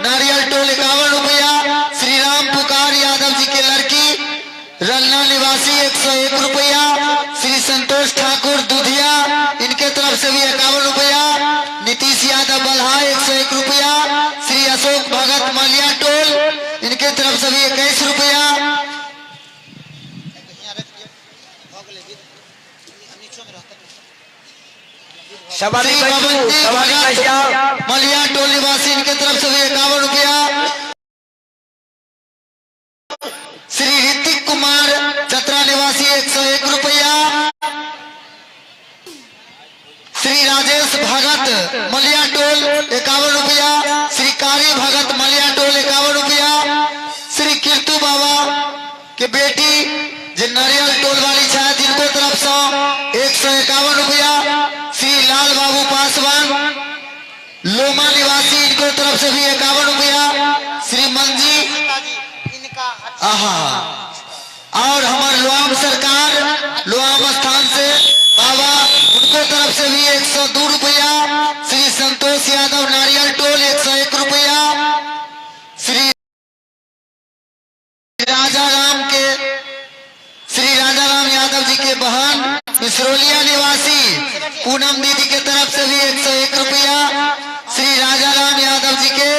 नारियल टोल 51 रुपया। श्री राम पुकार यादव जी की लड़की रलना निवासी 101 रुपया। श्री संतोष ठाकुर दुधिया, इनके तरफ से भी 51 रुपया। नीतीश यादव बल्हा 101 रुपया। श्री अशोक भगत मलिया टोल, इनके तरफ से भी 21 रुपया। सवादी मलिया टोल निवासी, इनके तरफ से भी 51 रुपया। श्री ऋतिक कुमार चतरा निवासी 101 रुपया। श्री राजेश भगत मलिया टोल 51 रुपया। श्री कारी भगत मलिया टोल 51 रुपया। श्री कीर्तु बाबा के बेटी जो नारियल टोल वाली छाया, जिनको तरफ से 151 रुपया। श्री लाल बाबू पासवान लोमा निवासी, इनको तरफ से भी 51 रुपया। श्री मंजी और हमारे लोआम सरकार लोआम स्थान से बाबा, उनको तरफ से भी 102 रुपया। श्री संतोष यादव नारियल टोल 101 रुपया। श्री राजा राम यादव जी के बहन इसरोलिया निवासी पूनम दीदी के तरफ से भी 101 रुपया। श्री राजा राम यादव जी के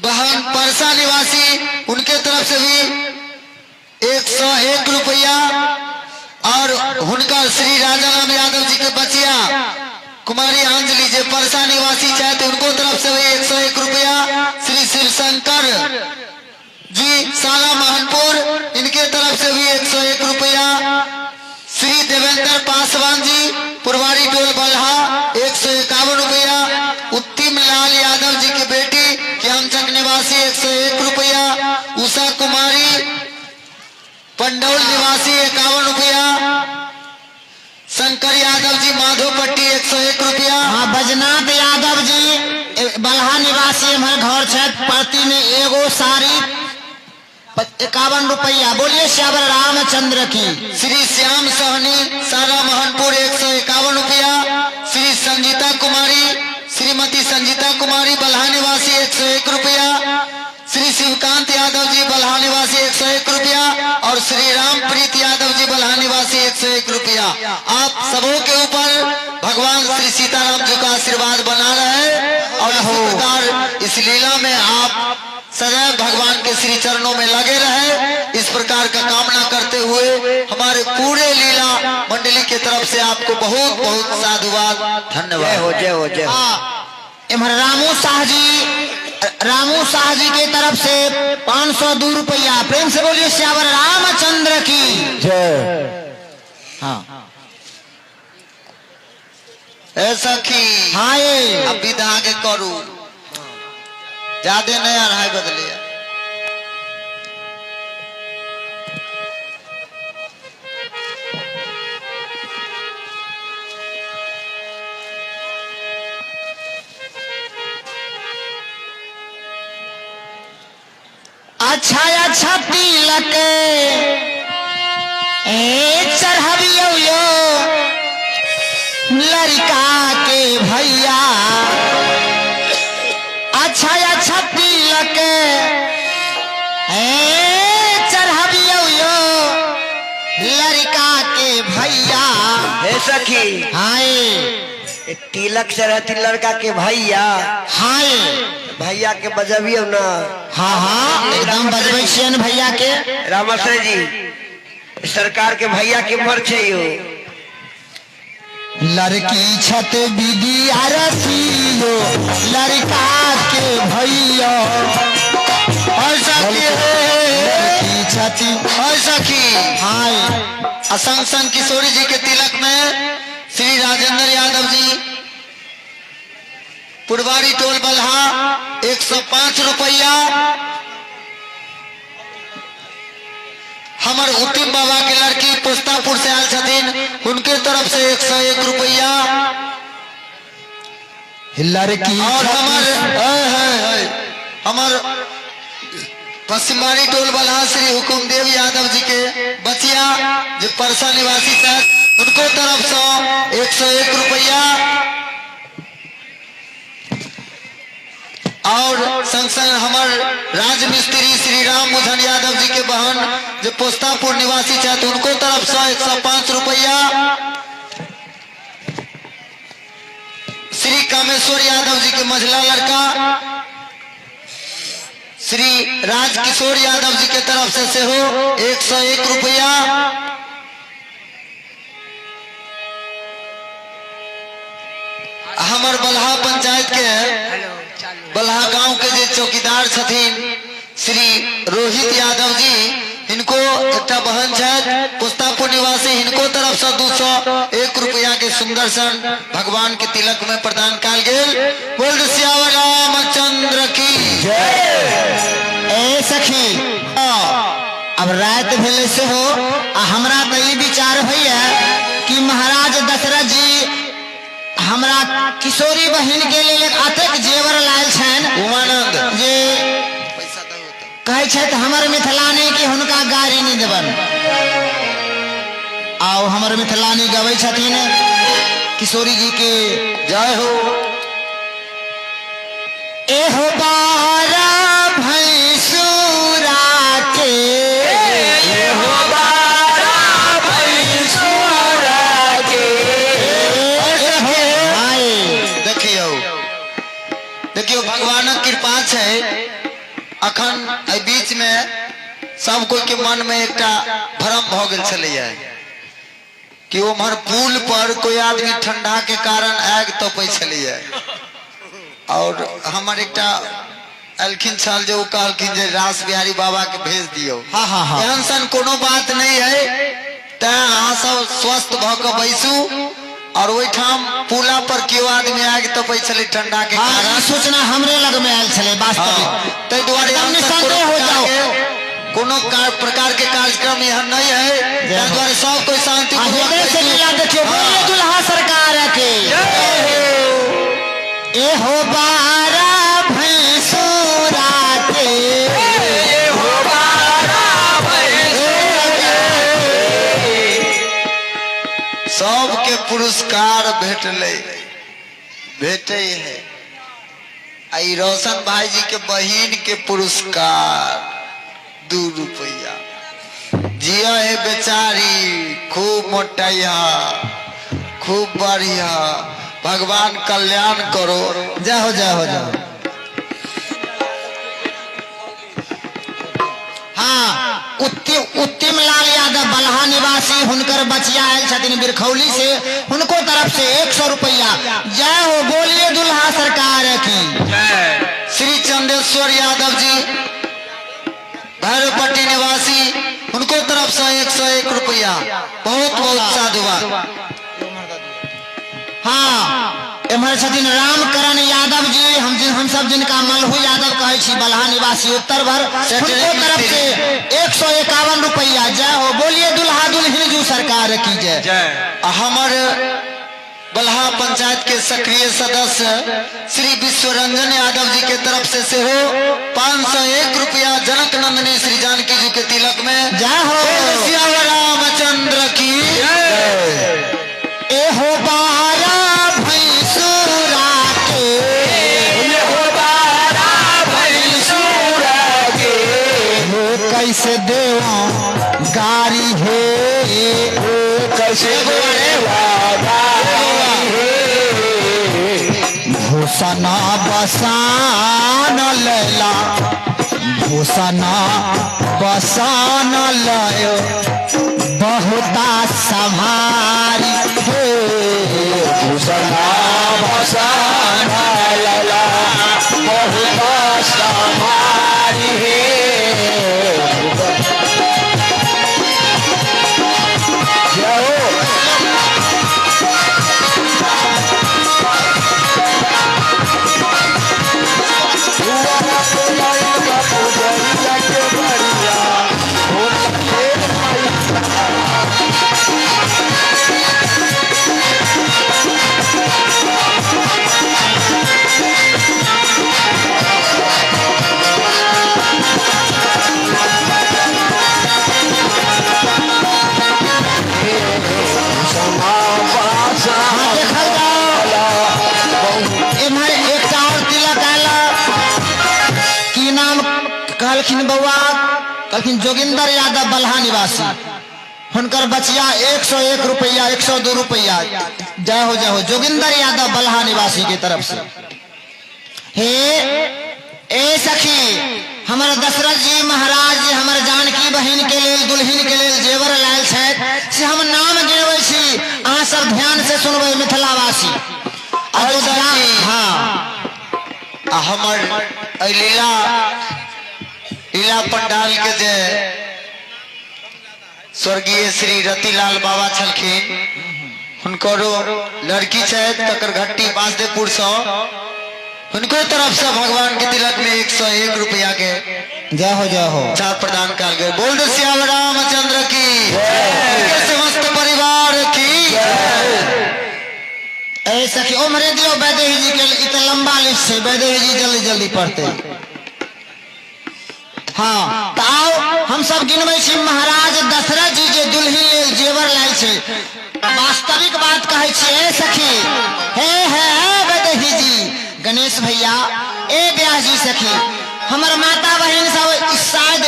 बहन परसा निवासी, उनके तरफ से भी 101 रुपया। और उनका श्री राजा राम यादव जी के बचिया कुमारी अंजलि जो परसा निवासी चाहते, उनको तरफ से भी 101 रुपया। श्री शिवशंकर जी साला महनपुर, इनके तरफ से भी 101 रुपया। श्री देवेंद्र पासवान जी पुरवारी टोल बल्हा 151 रुपया। उत्तिम लाल यादव जी की बेटी ज्ञानचक निवासी 101 रुपया। उषा कुमारी पंडौल निवासी 51 रुपया। शंकर यादव जी माधोपट्टी 101 रुपया। हाँ, बैजनाथ यादव जी बल्हा निवासी हमारे घर छत प्रति में एगो साड़ी 51 रुपया। बोलिए श्याम रामचंद्र की। श्री श्याम सहनी सारा महनपुर 151 रुपया। श्री संजीता कुमारी श्रीमती संजीता कुमारी बल्हा निवासी 101 रुपया। श्री शिवकांत यादव जी बल्हा निवासी 101 रुपया। और श्री रामप्रीत यादव जी बल्हा निवासी 101 रुपया। आप सबों के ऊपर भगवान श्री सीताराम जी का आशीर्वाद बना रहे और इसी प्रकार इस लीला में आप सदैव भगवान के श्री चरणों में लगे रहे, इस प्रकार का कामना करते हुए हमारे पूरे लीला मंडली की तरफ से आपको बहुत बहुत साधुवाद, धन्यवाद। जय हो जय हो। रामू शाह जी के तरफ से 502 रुपया। प्रेम से बोलिए श्याम रामचंद्र की जय। हाँ, ऐसा कि हाँ ये अब विदा के करू ज्यादा नया रहा बदले। अच्छा अच्छा तिलक चढ़बियो लड़का के भैया। अच्छा अच्छा तिलक भैया। हे सखी हाय ए तिलक से रहती लड़का के भैया हाय भैया के बजबियो ना। हाँ हाँ एकदम बजबै छियन भैया के। रामाश्रय जी सरकार के भैया के मर छे यो। लड़की छत विदिया रसियो लड़का के भैया। लड़की छती सखी हाय असंग संग किशोरी जी के तिलक में श्री राजेंद्र यादव जी पुरवारी टोल बल्हा 105 रुपया। हमर उत्तम बाबा के लड़की पोस्तापुर से आयल छथिन उनके तरफ से 101 रुपया। लड़की और हमर पश्चिमारी टोल बल्हा श्री हुकुमदेव यादव जी के बचिया जो परसा निवासी थे उनको तरफ से 101 रुपया। और संग संग हमर राज मिस्त्री श्री राम मुझन यादव जी के बहन जो पोस्तापुर निवासी थे उनको तरफ से 105 रुपया। श्री कामेश्वर यादव जी के मझला लड़का श्री राज किशोर यादव जी के तरफ से हो 101 रुपया। हमर बल्हा पंचायत के बल्हा गांव के जे चौकीदार छथिन श्री रोहित यादव जी इनको एक बहन है पुस्तापुर निवासी इनको तरफ से 201 रुपया के सुंदर सन भगवान के तिलक में प्रदान कल गेल। बोल सियावर रामचंद्र की ए सखी अब रात भेले से हो हमरा तो ये विचार भैया कि महाराज दशरथ जी हमरा किशोरी बहन के लिए अतेक जेवर लायल छन उमानंद जे कहे छथि हमर मिथिलानी की हुनका गाड़ी नहीं देबन। आओ हमर मिथिलानी गबै छथिन किशोरी जी के जय हो। एहो बारा भैंसुरा के एहो बारा भैंसुरा के। देखियो भगवानक कृपा है अखन बीच में सब कोई के मन में एक भ्रम भ गेल छलैया कि उम्हर पुल पर कोई आदमी ठंडा के कारण आग तपै छलैया और हमर एक अलखिन छल जो कहलखिन जे रास बिहारी बाबा के भेज दियो। हाँ हाँ हाँ एहन सन कोनो बात नहीं है ते अहाँ सब स्वस्थ भ के बैसू और वही ठाम पुला पर क्यों आदमी आग तपै छलै ठंडा के कारण सूचना हमरे लग में आयल छले वास्तविक तै दुआरे हम निसंदेह हो जाओ कोनो प्रकार के कार्यक्रम यहाँ नहीं है तै दुआरे सब कोई शांति हृदय से लीला देखियो। बोलिए दुल्हा सरकार के ए हो बारा भैंसुरा के एहो बारा भैंसुरा सबके पुरस्कार भेटे है। आई रोशन भाई जी के बहन के पुरस्कार 2 रुपया। जिया है बेचारी खूब मोटैया खूब बढ़िया भगवान कल्याण करो। जाओ जाओ जाओ। हाँ उत्तम लाल यादव बल्हा निवासी हुनकर बचिया आयल छथिन बिरखौली से उनको तरफ से 100 रुपया। जय हो। बोलिए दुल्हा सरकार की। श्री चंदेश्वर यादव जी भैरवपट्टी निवासी उनको तरफ से 101 रुपया। बहुत बहुत साधुवाद। हाँ एमहर छथिन रामकरण यादव जी हम सब जिनका मलहू यादव कहे छी बल्हा निवासी उत्तर भर उनको तरफ से 151 रुपया। जय हो। बोलिए दुल्हा दुल्हन जू सरकार की जय। हमर बल्हा पंचायत के सक्रिय सदस्य श्री विश्वरंजन यादव जी के तरफ से हो 501 रुपया जनक नंदनी श्री जानकी जी के तिलक में। जय हो। रामचंद्र की ए हो बारा भैंसुरा के एहो बारा भैंसुरा के। कैसे देवा गाड़ी है कैसे भूषणा बसान लैला भूषणा बसान लयो बहुता संहारी हे भूषणा भसान लला बहुत समारी है कहलखिन बउआ कहलखिन जोगिंदर यादव बल्हा निवासी हुनकर बचिया 101 रुपया 102 रुपया जय हो जोगिंदर यादव बल्हा निवासी के तरफ से हे ए सखी हमारे दशरथ जी महाराज जी हमारे जानकी बहन के लेल दुल्हन के लेल जेवर लायल छथि से हम नाम गिनबै छी अहाँ सब ध्यान से सुनबै मिथिलावासी हाँ हमर लीला पंडाल के जे स्वर्गीय श्री रतिलाल बाबा छलखिन हुनकरो लड़की छथि तकर घट्टी बासदेपुर से हुनको तरफ से भगवान के तिलक में 101 रुपया के जय हो चार प्रदान कर गए। बोल दो श्याम रामचंद्र की समस्त परिवार की ऐ सखी ओ मरे दियो वैदेही जी के इतना लंबा लिस्ट से वैदेही जी जल्दी जल्दी पढ़ते हाँ तो आओ हम सब गिनबै छी महाराज दशरथ जी जे दुल्हन लेल जेवर लायल छै वास्तविक बात कहै छी ए सखी हे वैदेही जी गणेश भैया ए व्यास जी सखी हमर माता बहन सब शायद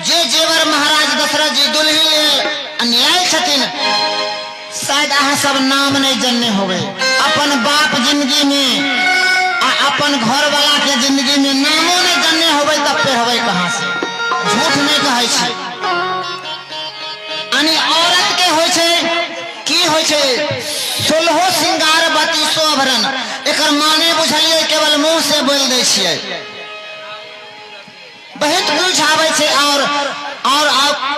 जे जेवर महाराज दशरथ जी दुल्हन लेल अन्याय छथिन शायद अहाँ सब नाम नहीं जानने होवे अपन बाप जिंदगी में अपन घर वाला के जिंदगी में नामो नहीं जानने होवे तब पे होवे कहाँ से झूठ नहीं कहै छै अनि औरत के होय छै की होय छै 16 श्रृंगार 32 आभरण एकर माने बुझलिए केवल मुंह से बोल दै छियै बहुत कुछ आवे छै और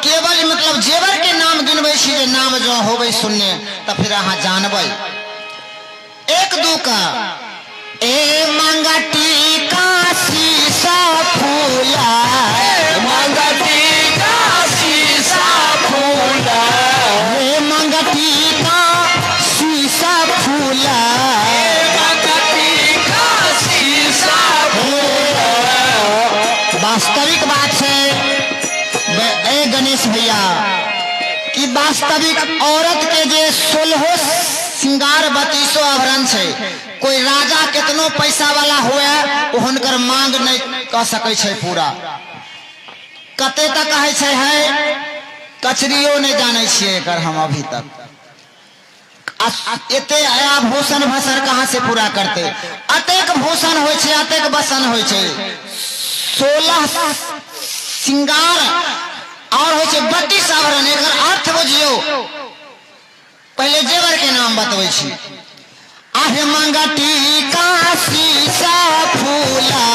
केवल मतलब जेवर के नाम गिनबै छी जे नाम जो होवे सुनने त फिर अहाँ जानबै एक दू का ए मंगटी का शीशा फूला मंगती का शीशा फूला ए मंगटी का शीशा फूला मंगती का शीशा फूला वास्तविक बात है ए गणेश भैया कि वास्तविक औरत के जे 16 श्रृंगार 32 आभरण छै कोई राजा कितनो पैसा वाला हुए वो हुनकर मांग नहीं कह सकै छै पूरा कते तक कहै छै है कचरियो नहीं जाने छियै एकर हम अभी तक एते आभूषण भसर कहाँ से पूरा करते अतेक भूषण होइ छै अतेक बसन होइ छै 16 श्रृंगार और होइ छै 32 आभरण एकर अर्थ बुझियो पहले जेवर के नाम बतबै छी आहे मंगटी का शीशा फूला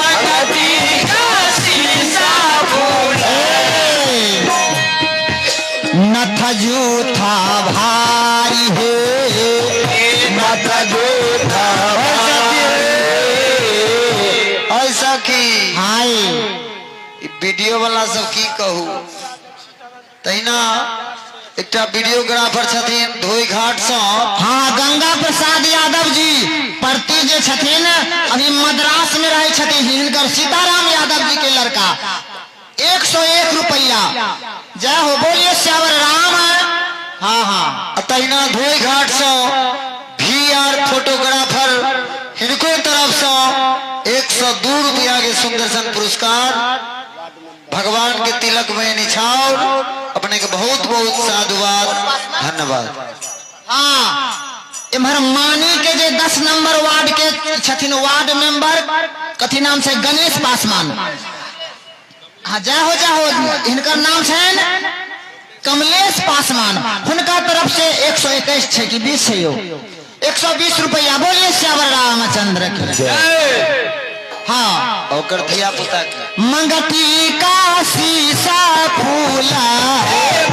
मंगती का शीशा फूला नथ जूथा भारी हे मत जूठा ऐसा की हाय वीडियो वाला सब की कहू तहिना एकटा वीडियोग्राफर छथिन धोई घाट से हाँ गंगा प्रसाद यादव जी प्रति जे छथिन अभी मद्रास में रहे छथिन हिनकर सीताराम यादव जी के लड़का 101 रुपया जय हो बोलिए श्यावर राम हाँ तहिना धोई घाट से VR फोटोग्राफर इनको तरफ से 102 रुपया के सुंदरसन पुरस्कार भगवान के तिलक में निछाव अपने के बहुत बहुत साधुवाद धन्यवाद। हाँ इमहर मानी के जे 10 नंबर वार्ड के छथिन वार्ड मेंबर कथी नाम से गणेश पासवान। हाँ जाहो इनका नाम है कमलेश पासवान। उनका तरफ से 121 छे कि 20 है यो 120 रुपया। बोलिए श्यावर रामचंद्र की। हाँ और धिया पुता के मंगती का शीशा फूला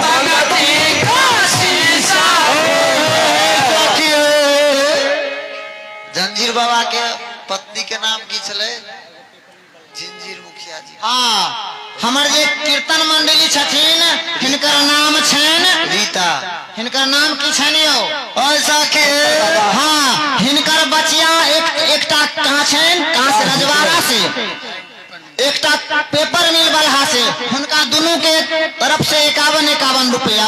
मंगती का शीशा जंजीर बाबा के पत्नी के नाम की चले जिंजीर मुखिया जी। हाँ हमर जे कीर्तन मंडली छथिन हिनकर नाम छन रीता। हिनकर नाम की छन यो ऐसा के हाँ हिनकर बचिया एकटा कहाँ छन कहाँ से रजवाड़ा से एकटा पेपर मिल बलहा से हुनका दोनों के तरफ से 51 रुपया।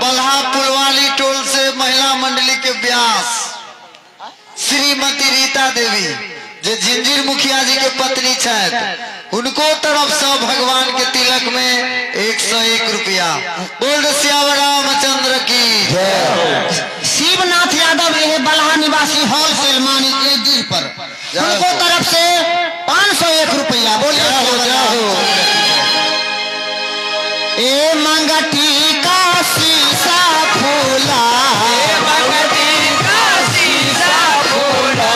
बल्हा पुलवाली टोल से महिला मंडली के व्यास श्रीमती रीता देवी जो जिंजीर मुखिया जी के पत्नी छथि उनको तरफ से भगवान के तिलक में 101 रुपया। बोल श्यावर रामचंद्र की। शिवनाथ यादव यह बलहा निवासी होलसेल मानी एडी पर उनको तरफ से 501 रुपया। बोलिए ए मंगटी का शीशा फूला मंगती का शीशा फूला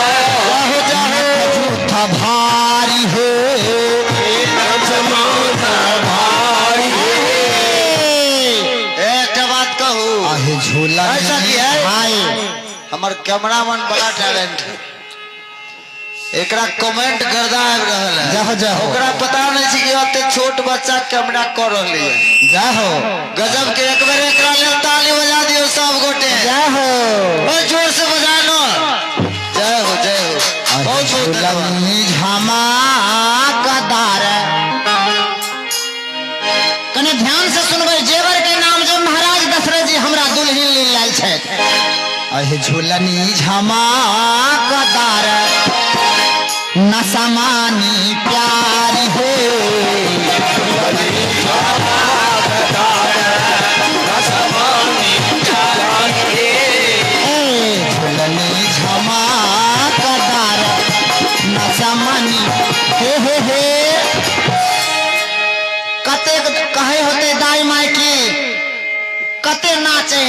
था भारी हो भारी एक बात कहूँ आहे झूला ऐसा की है? हाय हमार कैमरामैन बड़ा टैलेंट है। एकरा कमेंट गर्दा आबि रहल है। जाहो ओकरा पता नहीं छी कि ओते छोट बच्चा कैमरा कर रहली है। जाहो गजब के एक बार एकरा लेल ताली बजा दियो सब गोटे। जाहो बहुत जोर से बजानो। जय हो जय हो। बहुत बहुत धन्यवाद। झमाकदार कने ध्यान से सुनबै जेवर के नाम जो महाराज दशरथ जी हमरा दुल्हन ले लायल छथि। अहे झूलनी झमाकदार नसमानी प्यारी हो झूलनी झमाकदार नसमानी हे कते कहे होते दाई माई की कते नाचे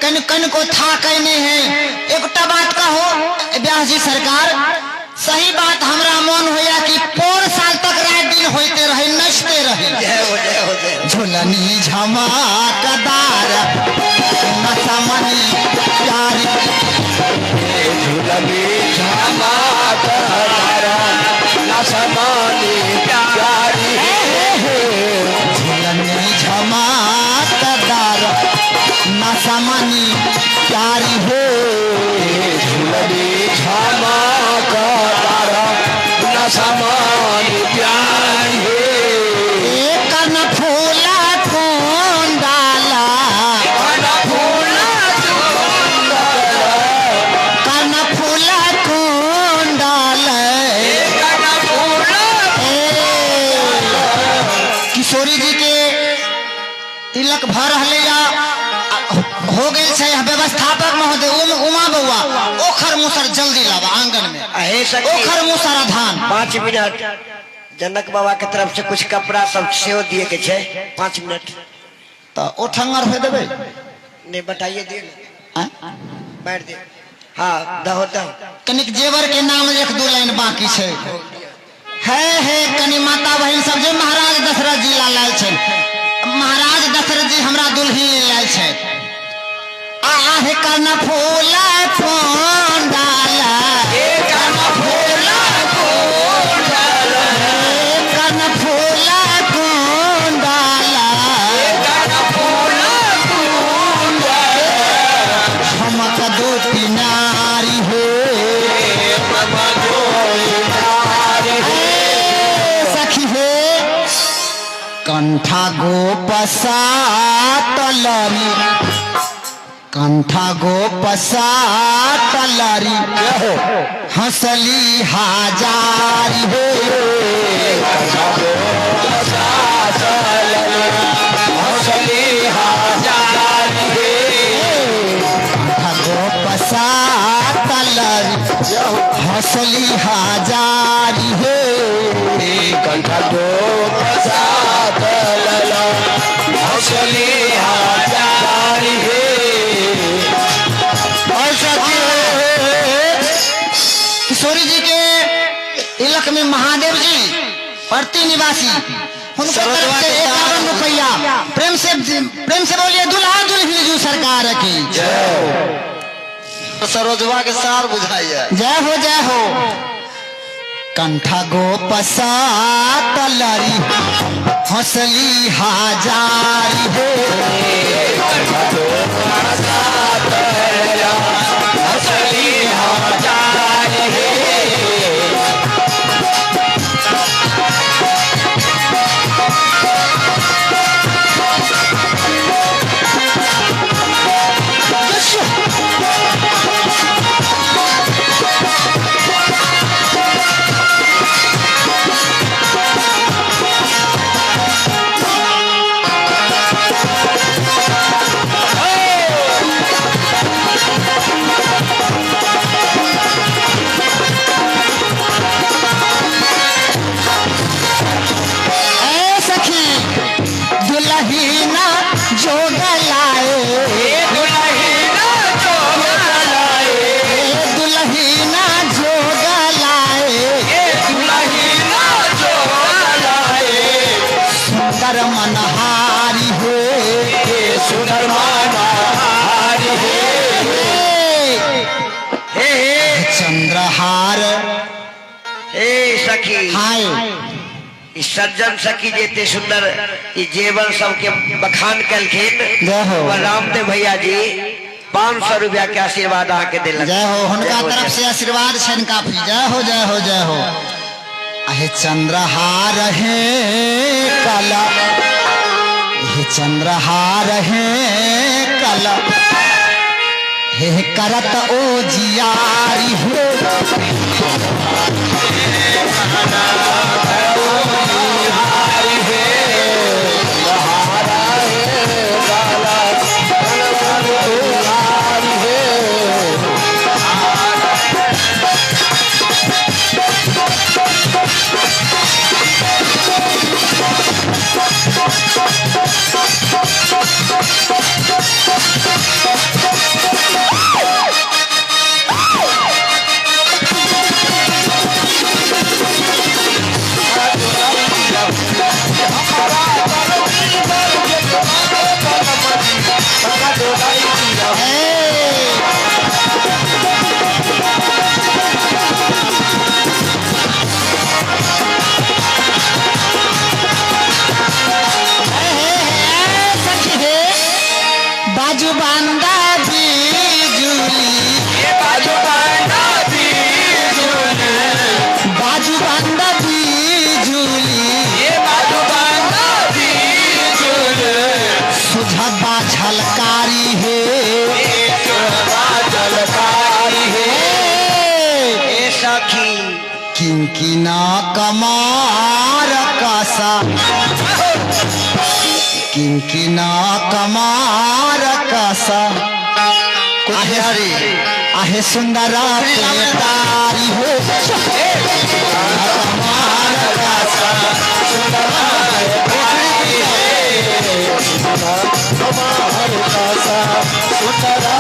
कन कन को था कहने है। एक बात कहो व्यास जी सरकार सही बात हमरा मन होया कि 4 साल तक रात दिन होते रहे नचते रहे। जय हो जय हो जय हो। झूलनी झमाकदार नसमनी प्यारी झूलनी झमाकदार नसमानी प्यारी झूलनी झमाकदार नसमनी प्यारी हो झूलनी झमाकदार नसमानी प्यारी कन फूला कौन डाला कन फूला कौन डाला किशोरी जी के तिलक भर रहले या हो गए छै व्यवस्थापक महोदय उमा बउआ ओखर मुसर जल्दी लावा आंगन में अहे सखी ओखर मुसर धान 5 मिनट जनक बाबा के तरफ से कुछ कपड़ा सब सेहो दिए के छै 5 मिनट तो ओ ठंगर हो देबे नहीं बताइए दिए हैं? बैठ दे। हाँ दहो दहो कनिक जेवर के नाम 1-2 लाइन बाकी छै है कनी माता बहन सब जे महाराज दशरथ जी लाल छै। महाराज दशरथ जी हमरा दुल्हन लाल छै। आहे कन फूला कौन डाला कन फूला कौन डाला कन फूला कौन डाला हमक दो किनारी हो सखी हो कंठा गोपसा तलमी कंठा गो पसा तलरी हंसली हाजारी हो कंठा गो पसा तलरी हंसली हाजारी कंठा गो पसा तलरी हंसली हाजारी हो कंठा गो पसा तलरी हंसली हाजारी किशोरी जी के इलाके में महादेव जी प्रति निवासी उनके तरफ से 51 रुपया प्रेम से बोलिए दुल्हा दुल्हन जी सरकार की सरोजवा के सार बुझाइए। जय हो कंठा गो पसा तलरी हंसली हाजारी हो कंठा गो पसा तलरी हंसली हाजारी मनहारी हो सुंदर मनहारी चंद्रहार हे सखी हाय इस सज्जन सखी जेते सुंदर ई जेवर सबके बखान कलखिन जय हो। रामदेव भैया जी 500 रुपया के आशीर्वाद आके दिल। जय हो उनका तरफ से आशीर्वाद छन काफी। जय हो अहे चंद्रहार है कला हे चंद्रहार है कला हे करत ओ जियारी हो बाजू बांदा बिजुली बाजू बांदा बिजुली सुझबा झलकारी है सखी किंकिना कमार कासा किंकिना कमार कासा आहे सुंदरा तारी हो कमार कासा कमार कासा सुंदरा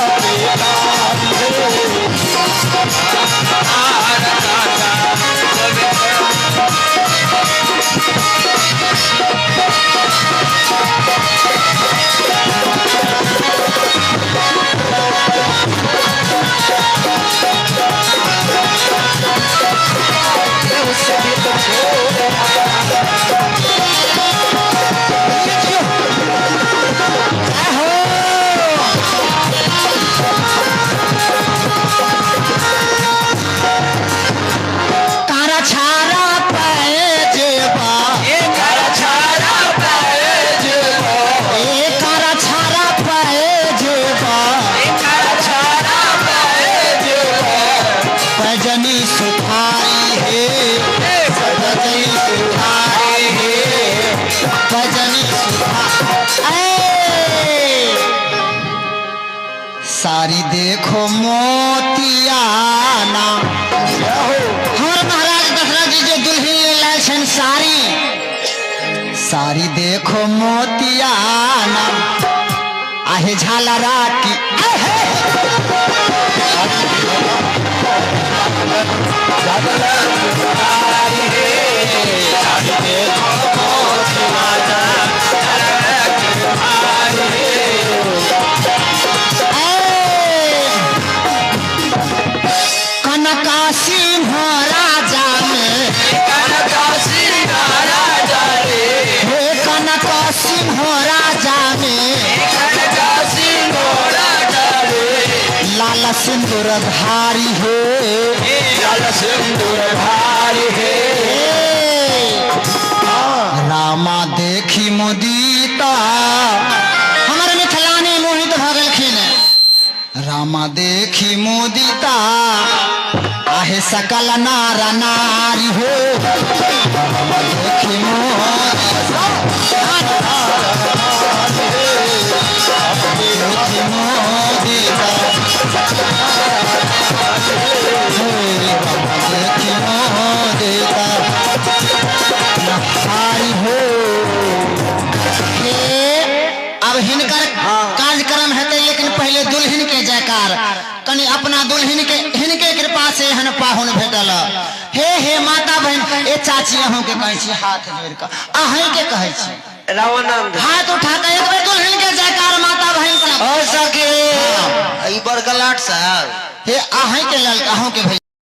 सारी देखो मोतियाना। हमारे महाराज दशरथ जी जो दुल्हन ले लाए छन सारी, सारी देखो मोतियाना। आहे झालरा की कनकासी महाराजा में, कनकासी महाराजा रे, हे कनकासी महाराजा में, कनकासी महाराजा रे, लाल सिंदूर धारी है, लाल सिंदूर धारी है। रामा देखी मुदीता, हमारे मिथिलानी मोहित भगलखिन। रामा देखी मुदीता, आहे सकल नार नारी हो। रामा देखी मुदीता, देखी मुदीता, देखी मुदीता नारी हो। अब हिनकर कार्यक्रम हेते, लेकिन पहले दुल्हन के जयकार कनी अपना दुल्हन के हिनके कृपा से हन पाहुन भेटल। हे हे माता बहन, ए चाची अहूं के कहै छी हाथ जोड़ के, अहीं के कहै छी रावणानंद हाथ उठा के एक बेर दुल्हन के जयकार माता बहन से हो सके ई बड़गलाट साहब हे अहीं के लल अहूं के